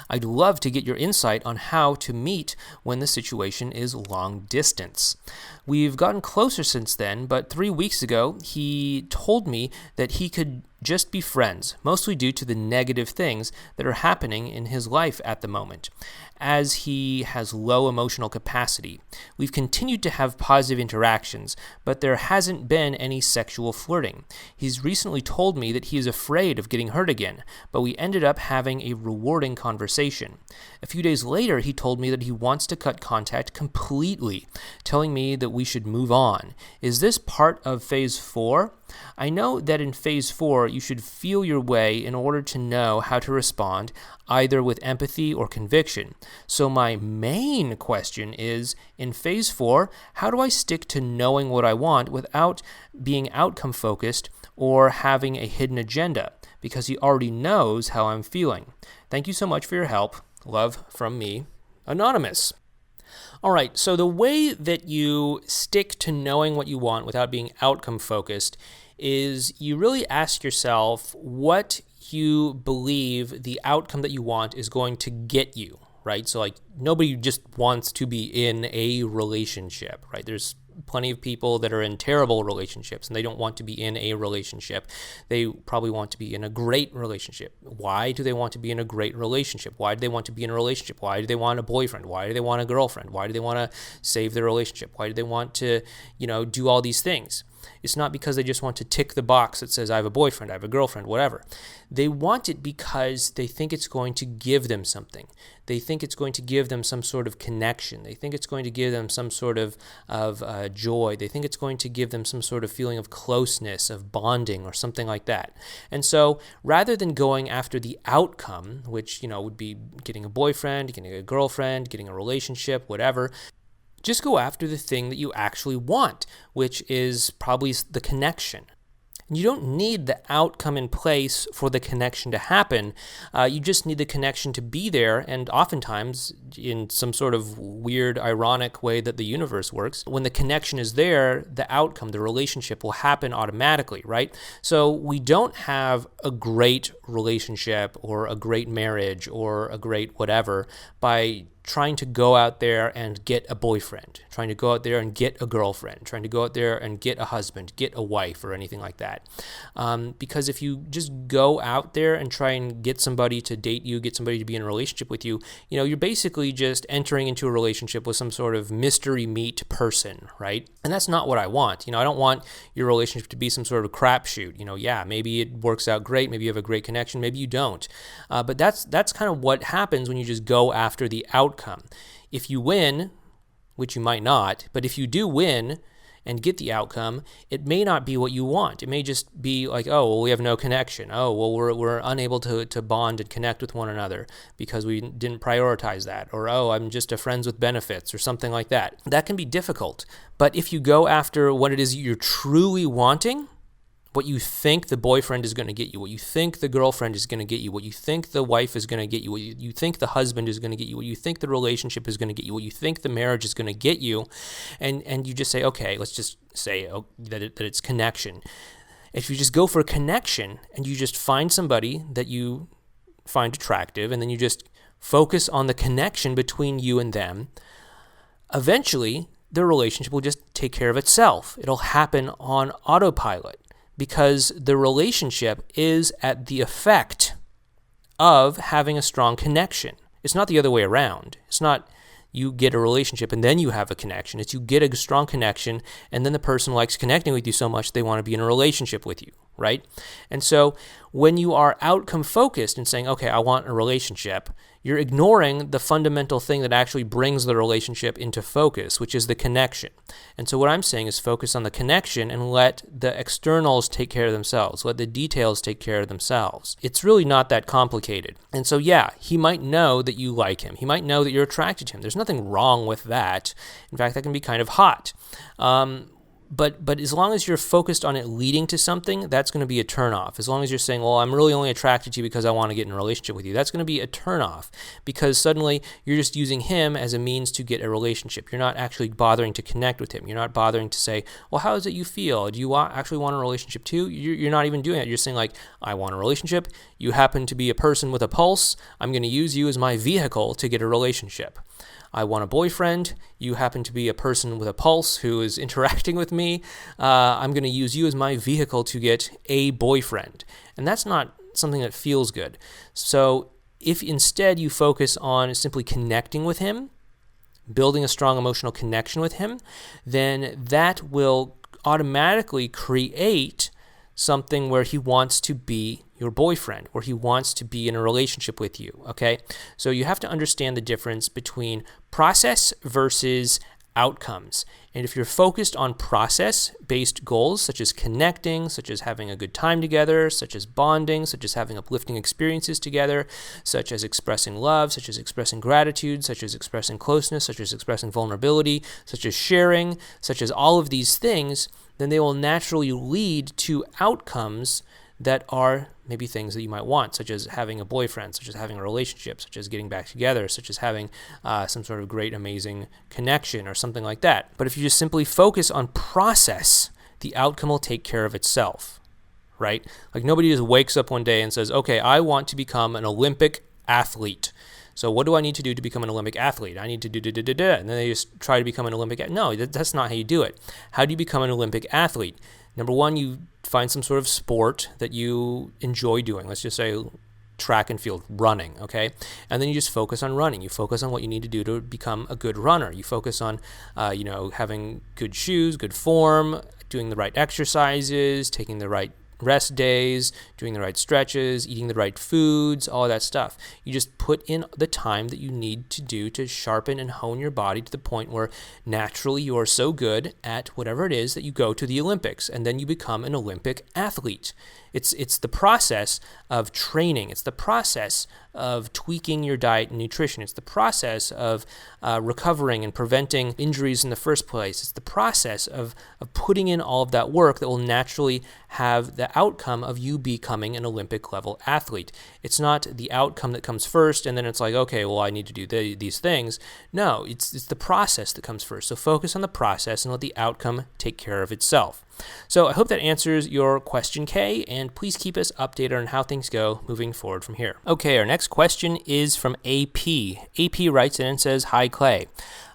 I'd love to get your insight on how to meet when the situation is long distance. We've gotten closer since then, but 3 weeks ago, he told me that he could just be friends, mostly due to the negative things that are happening in his life at the moment. As he has low emotional capacity, we've continued to have positive interactions, but there hasn't been any sexual flirting. He's recently told me that he is afraid of getting hurt again, but we ended up having a rewarding conversation. A few days later, he told me that he wants to cut contact completely, telling me that we should move on. Is this part of phase 4? I know that in phase 4, you should feel your way in order to know how to respond, either with empathy or conviction. So my main question is, in phase 4, how do I stick to knowing what I want without being outcome focused or having a hidden agenda? Because he already knows how I'm feeling. Thank you so much for your help. Love from me, Anonymous. All right, so the way that you stick to knowing what you want without being outcome focused is you really ask yourself what you believe the outcome that you want is going to get you, right? So like nobody just wants to be in a relationship, right? There's plenty of people that are in terrible relationships and they don't want to be in a relationship. They probably want to be in a great relationship. Why do they want to be in a great relationship? Why do they want to be in a relationship? Why do they want a boyfriend? Why do they want a girlfriend? Why do they want to save their relationship? Why do they want to, do all these things? It's not because they just want to tick the box that says, I have a boyfriend, I have a girlfriend, whatever. They want it because they think it's going to give them something. They think it's going to give them some sort of connection. They think it's going to give them some sort of joy. They think it's going to give them some sort of feeling of closeness, of bonding, or something like that. And so rather than going after the outcome, which, would be getting a boyfriend, getting a girlfriend, getting a relationship, whatever, just go after the thing that you actually want, which is probably the connection. You don't need the outcome in place for the connection to happen. You just need the connection to be there, and oftentimes, in some sort of weird, ironic way that the universe works, when the connection is there, the outcome, the relationship will happen automatically, right? So we don't have a great relationship or a great marriage or a great whatever by trying to go out there and get a boyfriend, trying to go out there and get a girlfriend, trying to go out there and get a husband, get a wife, or anything like that. Because if you just go out there and try and get somebody to date you, get somebody to be in a relationship with you, you're basically just entering into a relationship with some sort of mystery meat person, right? And that's not what I want. I don't want your relationship to be some sort of crapshoot. Maybe it works out great, maybe you have a great connection, maybe you don't. But that's kind of what happens when you just go after the outcome. If you win, which you might not, but if you do win and get the outcome, it may not be what you want. It may just be like, oh, well, we have no connection. Oh, well, we're unable to bond and connect with one another because we didn't prioritize that. Or, oh, I'm just a friends with benefits or something like that. That can be difficult. But if you go after what it is you're truly wanting, what you think the boyfriend is going to get you, what you think the girlfriend is going to get you, what you think the wife is going to get you, what you think the husband is going to get you, what you think the relationship is going to get you, what you think the marriage is going to get you, and you just say, okay, let's just say that it's connection. If you just go for a connection and you just find somebody that you find attractive and then you just focus on the connection between you and them, eventually the relationship will just take care of itself. It'll happen on autopilot. Because the relationship is at the effect of having a strong connection. It's not the other way around. It's not you get a relationship and then you have a connection. It's you get a strong connection and then the person likes connecting with you so much they want to be in a relationship with you, right? And so when you are outcome focused and saying, okay, I want a relationship, you're ignoring the fundamental thing that actually brings the relationship into focus, which is the connection. And so what I'm saying is focus on the connection and let the externals take care of themselves. Let the details take care of themselves. It's really not that complicated. And so, yeah, he might know that you like him. He might know that you're attracted to him. There's nothing wrong with that. In fact, that can be kind of hot. But as long as you're focused on it leading to something, that's going to be a turnoff. As long as you're saying, well, I'm really only attracted to you because I want to get in a relationship with you, that's going to be a turnoff, because suddenly you're just using him as a means to get a relationship. You're not actually bothering to connect with him. You're not bothering to say, well, how is it you feel? Do you actually want a relationship too? You're not even doing that. You're saying like, I want a relationship. You happen to be a person with a pulse. I'm going to use you as my vehicle to get a relationship. I want a boyfriend. You happen to be a person with a pulse who is interacting with me. I'm going to use you as my vehicle to get a boyfriend. And that's not something that feels good. So if instead you focus on simply connecting with him, building a strong emotional connection with him, then that will automatically create something where he wants to be your boyfriend, where he wants to be in a relationship with you, okay? So you have to understand the difference between process versus outcomes. And if you're focused on process-based goals, such as connecting, such as having a good time together, such as bonding, such as having uplifting experiences together, such as expressing love, such as expressing gratitude, such as expressing closeness, such as expressing vulnerability, such as sharing, such as all of these things, then they will naturally lead to outcomes that are maybe things that you might want, such as having a boyfriend, such as having a relationship, such as getting back together, such as having some sort of great, amazing connection or something like that. But if you just simply focus on process, the outcome will take care of itself, right? Like nobody just wakes up one day and says, okay, I want to become an Olympic athlete. So what do I need to do to become an Olympic athlete? I need to do da-da-da-da, and then they just try to become an Olympic athlete. No, that's not how you do it. How do you become an Olympic athlete? Number one, you find some sort of sport that you enjoy doing. Let's just say track and field, running, okay? And then you just focus on running. You focus on what you need to do to become a good runner. You focus on, having good shoes, good form, doing the right exercises, taking the right rest days, doing the right stretches, eating the right foods, all of that stuff. You just put in the time that you need to do to sharpen and hone your body to the point where naturally you are so good at whatever it is that you go to the Olympics, and then you become an Olympic athlete. It's the process of training. It's the process of tweaking your diet and nutrition. It's the process of recovering and preventing injuries in the first place. It's the process of putting in all of that work that will naturally have the outcome of you becoming an Olympic level athlete. It's not the outcome that comes first and then it's like, okay, well, I need to do these things. No, it's the process that comes first. So focus on the process and let the outcome take care of itself. So I hope that answers your question, Kay, and please keep us updated on how things go moving forward from here. Okay, our next question is from AP. AP writes in and says, Hi, Clay.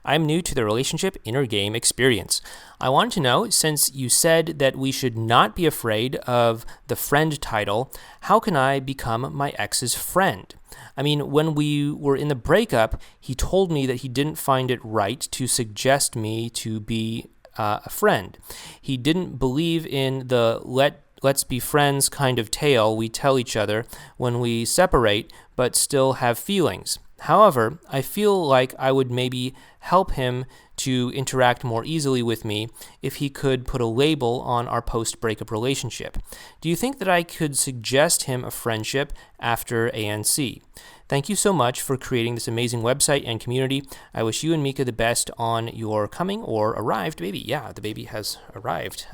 I'm new to the relationship inner game experience. I wanted to know, since you said that we should not be afraid of the friend title, how can I become my ex's friend? I mean, when we were in the breakup, he told me that he didn't find it right to suggest me to be a friend. He didn't believe in the let's be friends kind of tale we tell each other when we separate but still have feelings. However, I feel like I would maybe help him to interact more easily with me if he could put a label on our post-breakup relationship. Do you think that I could suggest him a friendship after ANC? Thank you so much for creating this amazing website and community. I wish you and Mika the best on your coming or arrived baby. Yeah, the baby has arrived.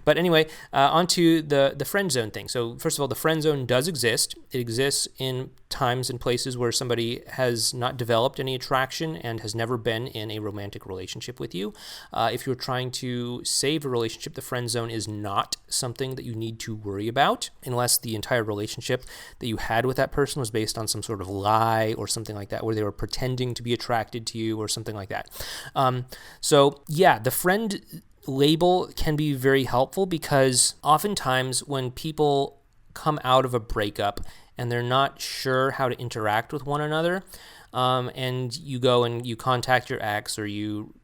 But anyway, on to the friend zone thing. So first of all, the friend zone does exist. It exists in times and places where somebody has not developed any attraction and has never been in a romantic relationship with you. If you're trying to save a relationship, the friend zone is not something that you need to worry about unless the entire relationship that you had with that person was based on some sort of lie or something like that, where they were pretending to be attracted to you or something like that. So yeah, the friend label can be very helpful because oftentimes when people come out of a breakup and they're not sure how to interact with one another, and you go and you contact your ex or you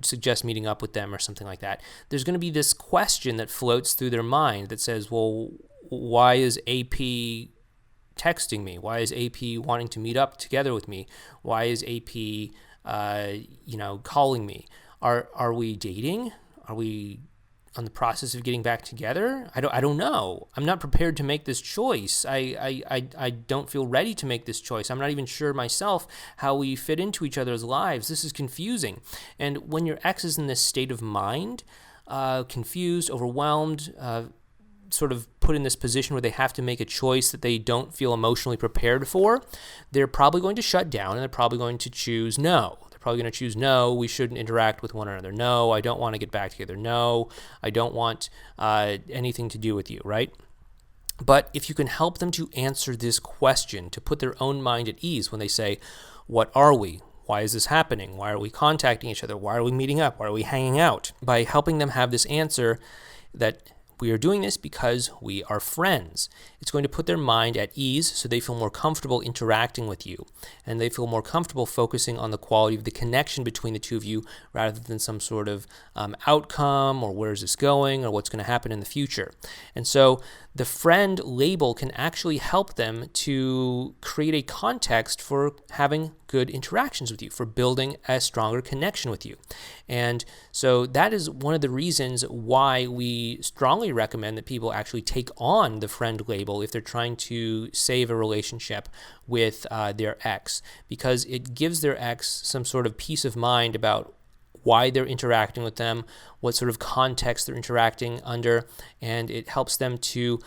suggest meeting up with them or something like that, there's going to be this question that floats through their mind that says, well, why is AP texting me? Why is AP wanting to meet up together with me? Why is AP, calling me? Are we dating? Are we on the process of getting back together? I don't know. I'm not prepared to make this choice. I don't feel ready to make this choice. I'm not even sure myself how we fit into each other's lives. This is confusing. And when your ex is in this state of mind, confused, overwhelmed, sort of put in this position where they have to make a choice that they don't feel emotionally prepared for, they're probably going to shut down and they're probably going to choose no. Probably going to choose no, we shouldn't interact with one another. No, I don't want to get back together. No, I don't want anything to do with you, right? But if you can help them to answer this question, to put their own mind at ease when they say, what are we? Why is this happening? Why are we contacting each other? Why are we meeting up? Why are we hanging out? By helping them have this answer that we are doing this because we are friends. It's going to put their mind at ease so they feel more comfortable interacting with you, and they feel more comfortable focusing on the quality of the connection between the two of you rather than some sort of outcome or where is this going or what's going to happen in the future. And so the friend label can actually help them to create a context for having good interactions with you, for building a stronger connection with you. And so that is one of the reasons why we strongly recommend that people actually take on the friend label if they're trying to save a relationship with their ex, because it gives their ex some sort of peace of mind about why they're interacting with them, what sort of context they're interacting under, and it helps them to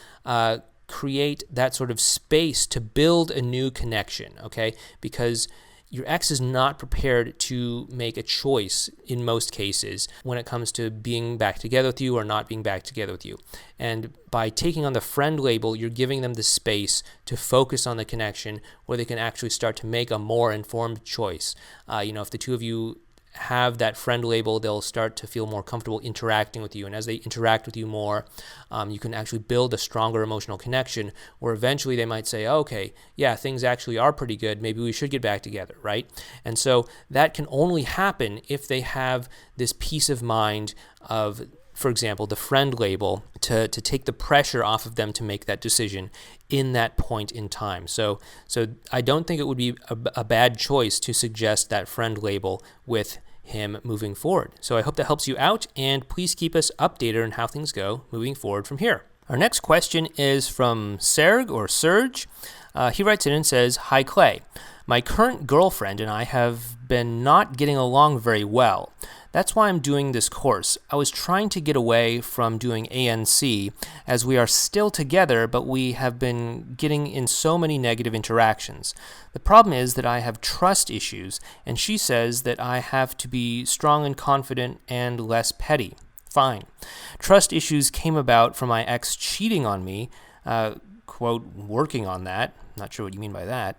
create that sort of space to build a new connection, okay? Because your ex is not prepared to make a choice in most cases when it comes to being back together with you or not being back together with you. And by taking on the friend label, you're giving them the space to focus on the connection where they can actually start to make a more informed choice. If the two of you have that friend label, they'll start to feel more comfortable interacting with you. And as they interact with you more, you can actually build a stronger emotional connection where eventually they might say, okay, yeah, things actually are pretty good. Maybe we should get back together, right? And so that can only happen if they have this peace of mind of, for example, the friend label to take the pressure off of them to make that decision in that point in time. So I don't think it would be a bad choice to suggest that friend label with him moving forward. So I hope that helps you out, and please keep us updated on how things go moving forward from here. Our next question is from Serge. He writes in and says, "Hi Clay, my current girlfriend and I have been not getting along very well. That's why I'm doing this course. I was trying to get away from doing ANC as we are still together, but we have been getting in so many negative interactions. The problem is that I have trust issues, and she says that I have to be strong and confident and less petty. Fine. Trust issues came about from my ex cheating on me, quote, working on that. Not sure what you mean by that.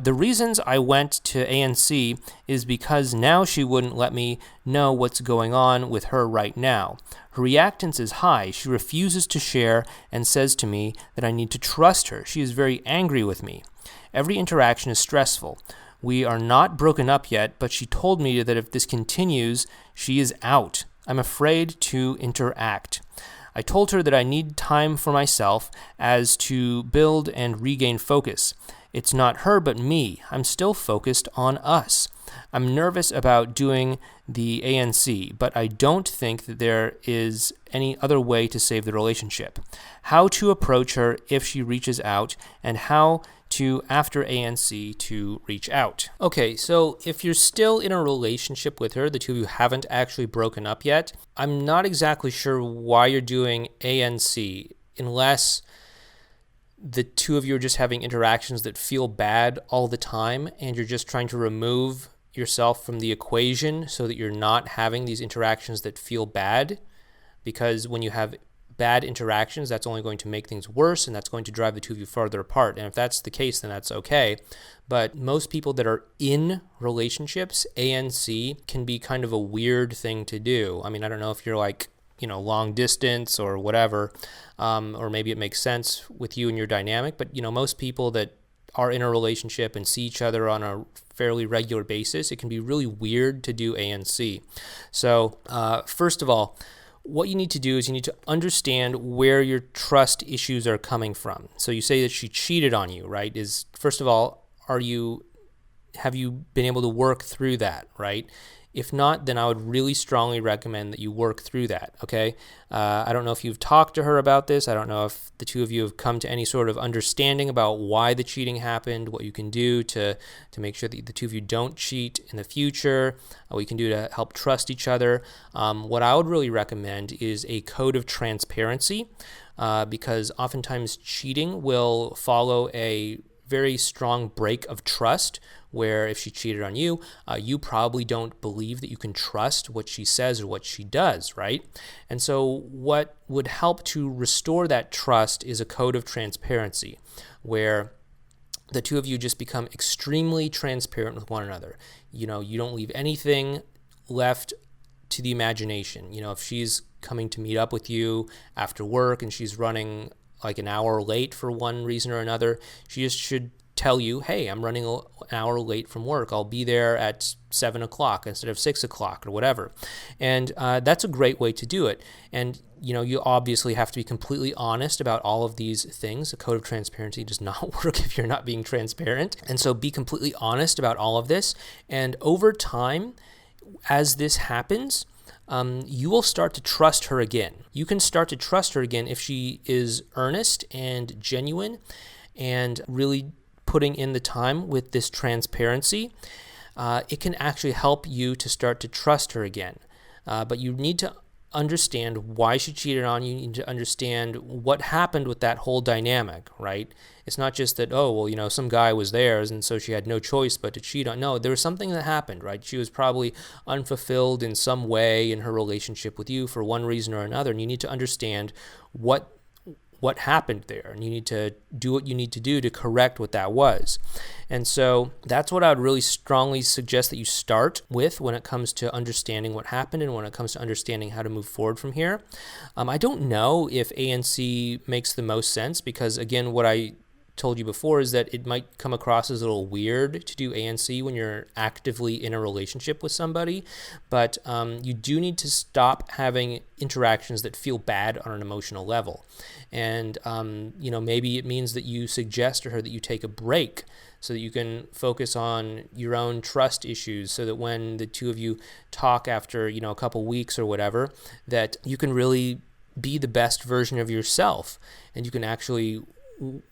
The reasons I went to ANC is because now she wouldn't let me know what's going on with her right now. Her reactance is high. She refuses to share and says to me that I need to trust her. She is very angry with me. Every interaction is stressful. We are not broken up yet, but she told me that if this continues, she is out. I'm afraid to interact. I told her that I need time for myself as to build and regain focus. It's not her but me. I'm still focused on us. I'm nervous about doing the ANC, but I don't think that there is any other way to save the relationship. How to approach her if she reaches out, and how to, after ANC, to reach out." Okay, so if you're still in a relationship with her, the two of you haven't actually broken up yet, I'm not exactly sure why you're doing ANC, unless the two of you are just having interactions that feel bad all the time, and you're just trying to remove yourself from the equation so that you're not having these interactions that feel bad, because when you have bad interactions, that's only going to make things worse, and that's going to drive the two of you farther apart. And if that's the case, then that's okay. But most people that are in relationships, ANC can be kind of a weird thing to do. I mean, I don't know if you're like, long distance or whatever, or maybe it makes sense with you and your dynamic, but most people that are in a relationship and see each other on a fairly regular basis, it can be really weird to do ANC. So first of all, what you need to do is you need to understand where your trust issues are coming from. So you say that she cheated on you, right? First of all, have you been able to work through that, right? If not, then I would really strongly recommend that you work through that, okay? I don't know if you've talked to her about this. I don't know if the two of you have come to any sort of understanding about why the cheating happened, what you can do to make sure that the two of you don't cheat in the future, what you can do to help trust each other. What I would really recommend is a code of transparency, because oftentimes cheating will follow a very strong break of trust, where if she cheated on you, you probably don't believe that you can trust what she says or what she does, right? And so what would help to restore that trust is a code of transparency, where the two of you just become extremely transparent with one another. You don't leave anything left to the imagination. If she's coming to meet up with you after work and she's running like an hour late for one reason or another, she just should tell you, hey, I'm running an hour late from work. I'll be there at 7 o'clock instead of 6 o'clock or whatever. And that's a great way to do it. And you obviously have to be completely honest about all of these things. A code of transparency does not work if you're not being transparent. And so be completely honest about all of this. And over time, as this happens, you will start to trust her again. You can start to trust her again if she is earnest and genuine and really putting in the time with this transparency. It can actually help you to start to trust her again. But you need to understand why she cheated on you. You need to understand what happened with that whole dynamic, right? It's not just that, some guy was there and so she had no choice but to cheat on. No, there was something that happened, right? She was probably unfulfilled in some way in her relationship with you for one reason or another. And you need to understand what happened there, and you need to do what you need to do to correct what that was. And so that's what I would really strongly suggest that you start with when it comes to understanding what happened and when it comes to understanding how to move forward from here. I don't know if ANC makes the most sense because, again, what I told you before is that it might come across as a little weird to do ANC when you're actively in a relationship with somebody, but you do need to stop having interactions that feel bad on an emotional level. And maybe it means that you suggest to her that you take a break so that you can focus on your own trust issues, so that when the two of you talk after a couple weeks or whatever, that you can really be the best version of yourself and you can actually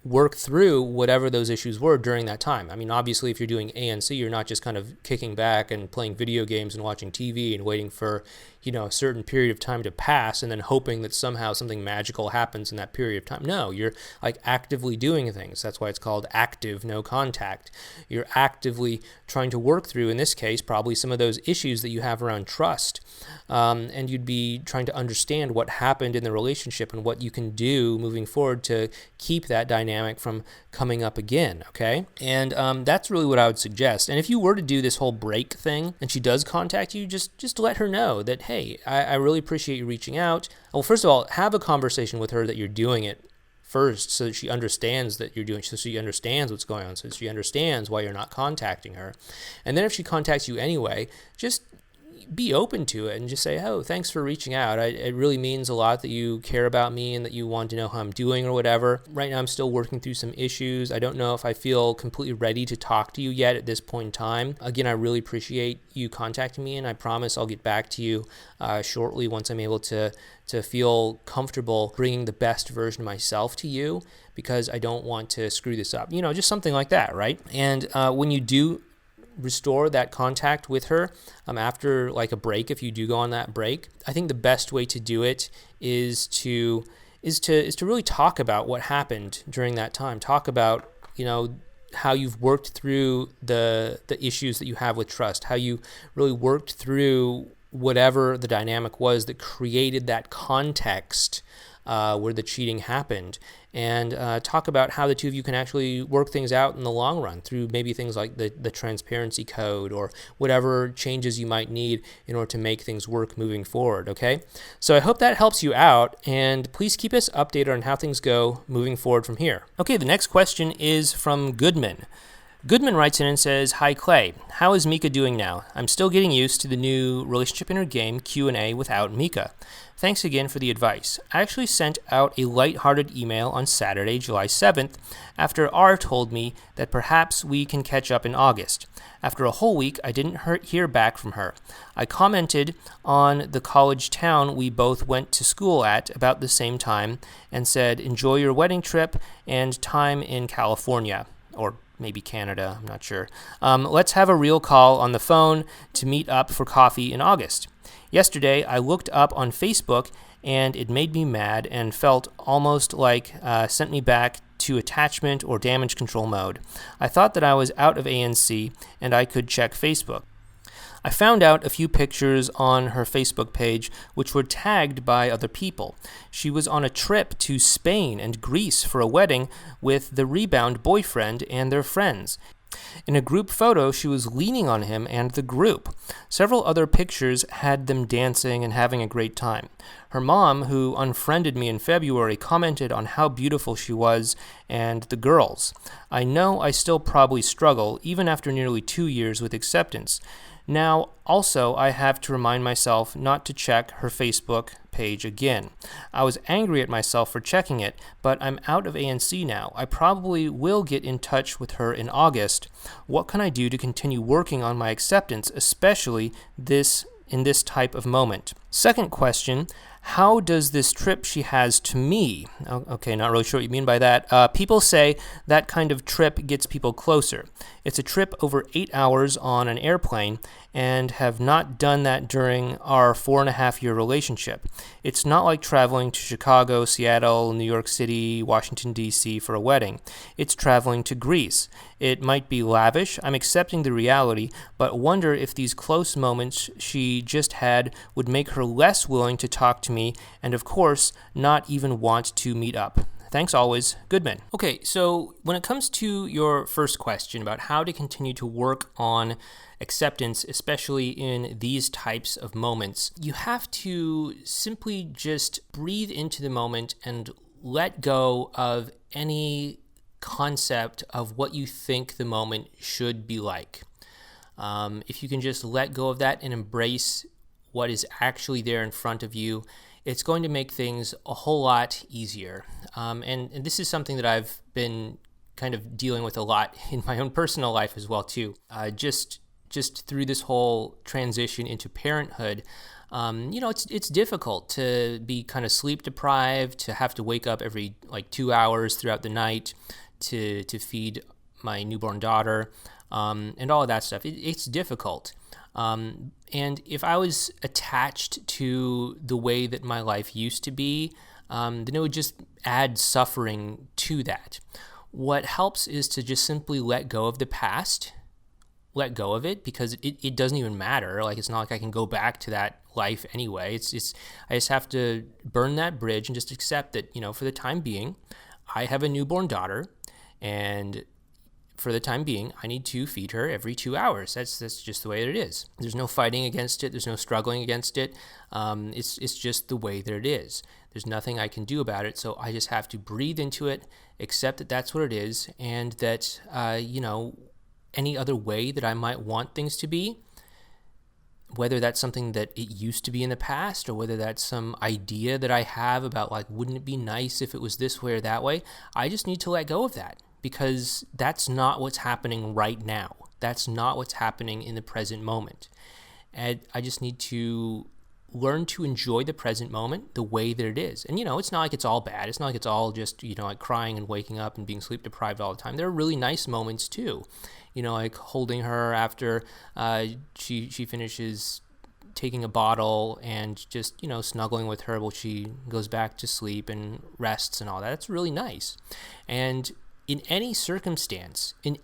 work through whatever those issues were during that time. I mean, obviously, if you're doing ANC, you're not just kind of kicking back and playing video games and watching TV and waiting for, a certain period of time to pass and then hoping that somehow something magical happens in that period of time. No, you're like actively doing things. That's why it's called active no contact. You're actively trying to work through, in this case, probably some of those issues that you have around trust. And you'd be trying to understand what happened in the relationship and what you can do moving forward to keep that dynamic from coming up again, okay? And that's really what I would suggest. And if you were to do this whole break thing and she does contact you, just let her know that, hey, I really appreciate you reaching out. Well, first of all, have a conversation with her that you're doing it first so that she understands that you're doing it, so she understands what's going on, so she understands why you're not contacting her. And then if she contacts you anyway, just be open to it and just say, oh, thanks for reaching out. It really means a lot that you care about me and that you want to know how I'm doing or whatever. Right now, I'm still working through some issues. I don't know if I feel completely ready to talk to you yet at this point in time. Again, I really appreciate you contacting me, and I promise I'll get back to you shortly once I'm able to feel comfortable bringing the best version of myself to you, because I don't want to screw this up. Just something like that, right? And when you do restore that contact with her after like a break, if you do go on that break, I think the best way to do it is to really talk about what happened during that time. Talk about how you've worked through the issues that you have with trust, how you really worked through whatever the dynamic was that created that context where the cheating happened, and talk about how the two of you can actually work things out in the long run through maybe things like the transparency code or whatever changes you might need in order to make things work moving forward, okay? So I hope that helps you out, and please keep us updated on how things go moving forward from here. Okay, the next question is from Goodman. Goodman writes in and says, "Hi Clay, how is Mika doing now? I'm still getting used to the new relationship in her game Q&A without Mika. Thanks again for the advice. I actually sent out a lighthearted email on Saturday, July 7th, after R told me that perhaps we can catch up in August. After a whole week, I didn't hear back from her. I commented on the college town we both went to school at about the same time and said, enjoy your wedding trip and time in California, or maybe Canada, I'm not sure. Let's have a real call on the phone to meet up for coffee in August. Yesterday, I looked up on Facebook, and it made me mad and felt almost like sent me back to attachment or damage control mode. I thought that I was out of ANC and I could check Facebook. I found out a few pictures on her Facebook page which were tagged by other people. She was on a trip to Spain and Greece for a wedding with the rebound boyfriend and their friends. In a group photo, she was leaning on him and the group. Several other pictures had them dancing and having a great time. Her mom, who unfriended me in February, commented on how beautiful she was and the girls. I know I still probably struggle, even after nearly 2 years, with acceptance. Now, also, I have to remind myself not to check her Facebook page again. I was angry at myself for checking it, but I'm out of ANC now. I probably will get in touch with her in August. What can I do to continue working on my acceptance, especially in this type of moment? Second question, how does this trip she has to me? Okay, not really sure what you mean by that. People say that kind of trip gets people closer. It's a trip over 8 hours on an airplane and have not done that during our 4.5-year relationship. It's not like traveling to Chicago, Seattle, New York City, Washington, D.C. for a wedding. It's traveling to Greece. It might be lavish. I'm accepting the reality, but wonder if these close moments she just had would make her less willing to talk to me and, of course, not even want to meet up. Thanks always, Goodman. Okay, so when it comes to your first question about how to continue to work on acceptance, especially in these types of moments, you have to simply just breathe into the moment and let go of any concept of what you think the moment should be like. If you can just let go of that and embrace what is actually there in front of you, it's going to make things a whole lot easier. And this is something that I've been kind of dealing with a lot in my own personal life as well, too. Just through this whole transition into parenthood, it's difficult to be kind of sleep deprived, to have to wake up every 2 hours throughout the night to feed my newborn daughter, and all of that stuff. It's difficult. And if I was attached to the way that my life used to be, then it would just add suffering to that. What helps is to just simply let go of the past, let go of it, because it doesn't even matter. It's not like I can go back to that life anyway. I just have to burn that bridge and just accept that, for the time being, I have a newborn daughter, and for the time being, I need to feed her every 2 hours. That's just the way that it is. There's no fighting against it. There's no struggling against it. It's just the way that it is. There's nothing I can do about it. So I just have to breathe into it, accept that that's what it is, and that any other way that I might want things to be, whether that's something that it used to be in the past, or whether that's some idea that I have about wouldn't it be nice if it was this way or that way, I just need to let go of that. Because that's not what's happening right now. That's not what's happening in the present moment. And I just need to learn to enjoy the present moment the way that it is. And, it's not like it's all bad. It's not like it's all just, crying and waking up and being sleep deprived all the time. There are really nice moments too. Like holding her after she finishes taking a bottle and just, snuggling with her while she goes back to sleep and rests and all that. That's really nice. And in any circumstance in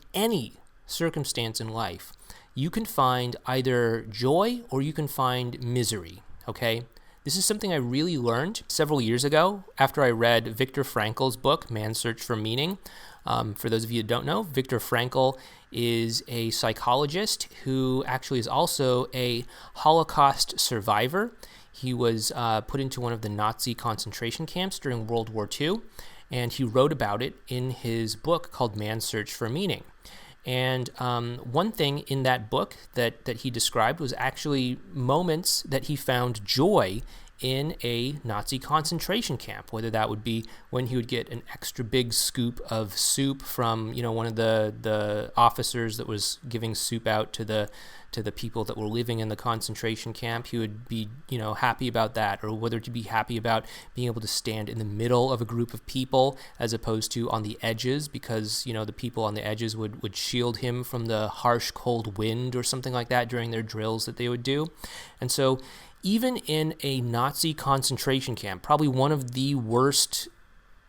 life, you can find either joy or you can find misery, okay? This is something I really learned several years ago after I read Viktor Frankl's book, Man's Search for Meaning. For those of you who don't know, Viktor Frankl is a psychologist who actually is also a Holocaust survivor. He was put into one of the Nazi concentration camps during World War II. And he wrote about it in his book called Man's Search for Meaning. And one thing in that book that he described was actually moments that he found joy in a Nazi concentration camp, whether that would be when he would get an extra big scoop of soup from, one of the officers that was giving soup out to the people that were living in the concentration camp. He would be, happy about that, or whether to be happy about being able to stand in the middle of a group of people as opposed to on the edges, because, the people on the edges would shield him from the harsh, cold wind or something like that during their drills that they would do. And so even in a Nazi concentration camp, probably one of the worst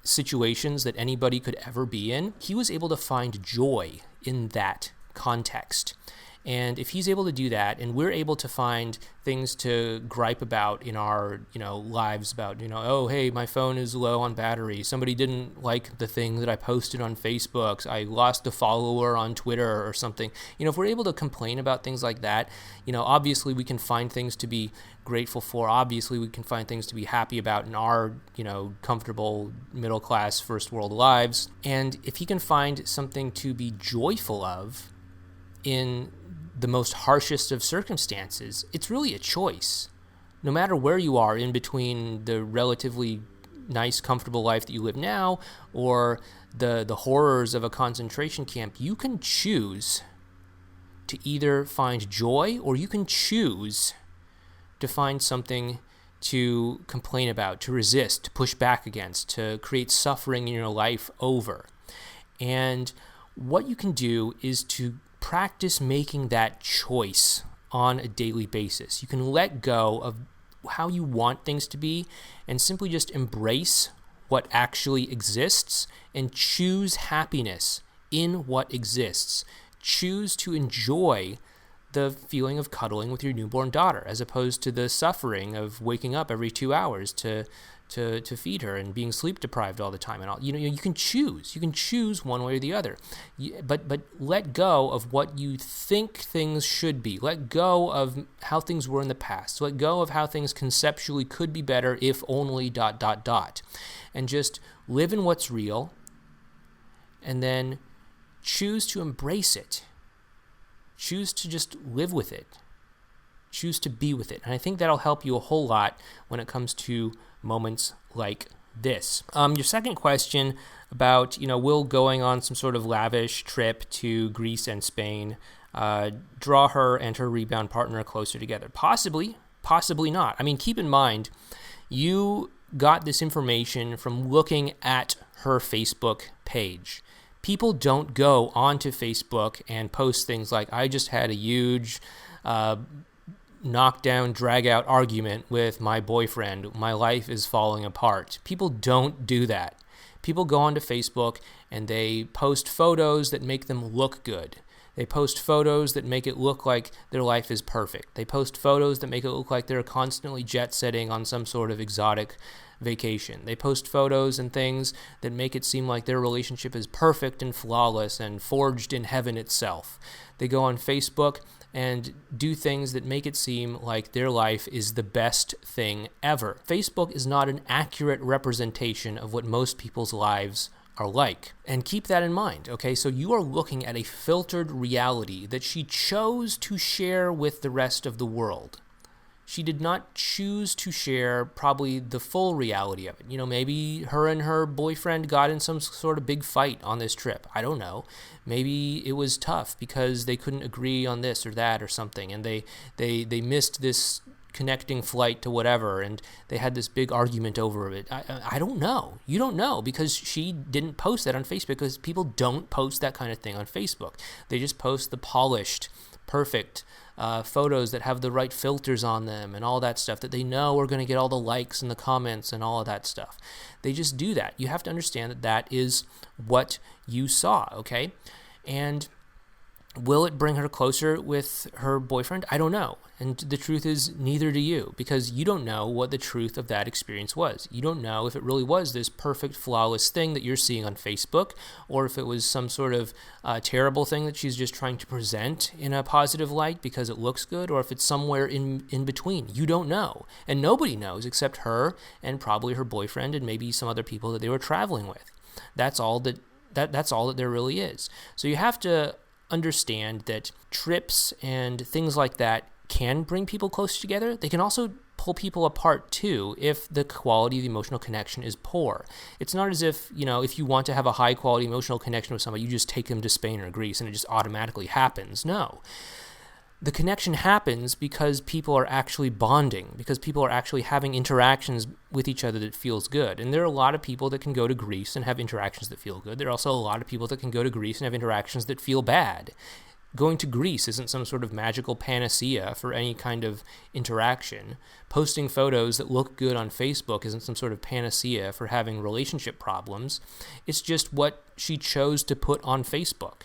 situations that anybody could ever be in, he was able to find joy in that context. And if he's able to do that, and we're able to find things to gripe about in our, lives about, oh, hey, my phone is low on battery. Somebody didn't like the thing that I posted on Facebook. I lost a follower on Twitter or something. If we're able to complain about things like that, obviously we can find things to be grateful for. Obviously we can find things to be happy about in our, comfortable middle class first world lives. And if he can find something to be joyful of in the most harshest of circumstances, it's really a choice. No matter where you are in between the relatively nice, comfortable life that you live now or the horrors of a concentration camp, you can choose to either find joy, or you can choose to find something to complain about, to resist, to push back against, to create suffering in your life over. And what you can do is to practice making that choice on a daily basis. You can let go of how you want things to be and simply just embrace what actually exists and choose happiness in what exists. Choose to enjoy the feeling of cuddling with your newborn daughter as opposed to the suffering of waking up every 2 hours to feed her and being sleep deprived all the time and all. You can choose one way or the other. But let go of what you think things should be. Let go of how things were in the past. Let go of how things conceptually could be better if only ... And just live in what's real, and then choose to embrace it. Choose to just live with it. Choose to be with it. And I think that'll help you a whole lot when it comes to moments like this. Your second question about, Will going on some sort of lavish trip to Greece and Spain draw her and her rebound partner closer together? Possibly, possibly not. I mean, keep in mind, you got this information from looking at her Facebook page. People don't go onto Facebook and post things like, I just had a huge knockdown, drag-out argument with my boyfriend. My life is falling apart. People don't do that. People go onto Facebook and they post photos that make them look good. They post photos that make it look like their life is perfect. They post photos that make it look like they're constantly jet-setting on some sort of exotic vacation. They post photos and things that make it seem like their relationship is perfect and flawless and forged in heaven itself. They go on Facebook and do things that make it seem like their life is the best thing ever. Facebook is not an accurate representation of what most people's lives are like. And keep that in mind, okay? So you are looking at a filtered reality that she chose to share with the rest of the world. She did not choose to share probably the full reality of it. Maybe her and her boyfriend got in some sort of big fight on this trip. I don't know. Maybe it was tough because they couldn't agree on this or that or something, and they missed this connecting flight to whatever, and they had this big argument over it. I don't know. You don't know, because she didn't post that on Facebook, because people don't post that kind of thing on Facebook. They just post the polished, perfect photos that have the right filters on them and all that stuff that they know are going to get all the likes and the comments and all of that stuff. They just do that. You have to understand that that is what you saw, okay? And will it bring her closer with her boyfriend? I don't know. And the truth is, neither do you, because you don't know what the truth of that experience was. You don't know if it really was this perfect, flawless thing that you're seeing on Facebook, or if it was some sort of terrible thing that she's just trying to present in a positive light because it looks good, or if it's somewhere in between. You don't know. And nobody knows except her and probably her boyfriend and maybe some other people that they were traveling with. That's all that there really is. So you have to understand that trips and things like that can bring people closer together. They can also pull people apart too if the quality of the emotional connection is poor. It's not as if, if you want to have a high quality emotional connection with somebody, you just take them to Spain or Greece and it just automatically happens. No. The connection happens because people are actually bonding, because people are actually having interactions with each other that feels good. And there are a lot of people that can go to Greece and have interactions that feel good. There are also a lot of people that can go to Greece and have interactions that feel bad. Going to Greece isn't some sort of magical panacea for any kind of interaction. Posting photos that look good on Facebook isn't some sort of panacea for having relationship problems. It's just what she chose to put on Facebook.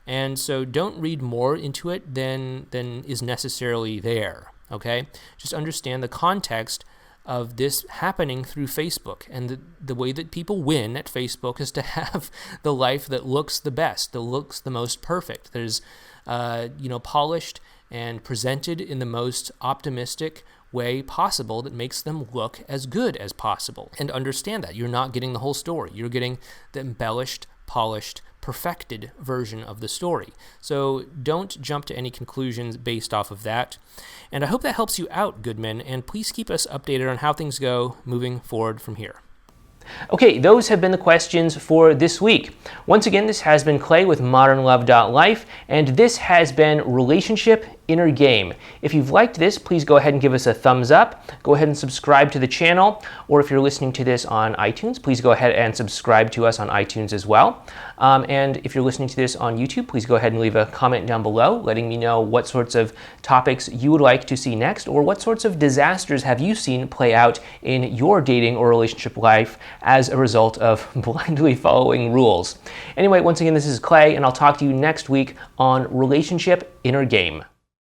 And so don't read more into it than is necessarily there, okay? Just understand the context of this happening through Facebook, and the way that people win at Facebook is to have the life that looks the best, that looks the most perfect, that is polished and presented in the most optimistic way possible, that makes them look as good as possible. And understand that you're not getting the whole story. You're getting the embellished, polished, perfected version of the story. So don't jump to any conclusions based off of that. And I hope that helps you out, good men, and please keep us updated on how things go moving forward from here. Okay, those have been the questions for this week. Once again, this has been Clay with modernlove.life, and this has been Relationship Inner Game. If you've liked this, please go ahead and give us a thumbs up. Go ahead and subscribe to the channel, or if you're listening to this on iTunes, please go ahead and subscribe to us on iTunes as well. And if you're listening to this on YouTube, please go ahead and leave a comment down below letting me know what sorts of topics you would like to see next, or what sorts of disasters have you seen play out in your dating or relationship life as a result of blindly following rules. Anyway, once again, this is Clay, and I'll talk to you next week on Relationship Inner Game.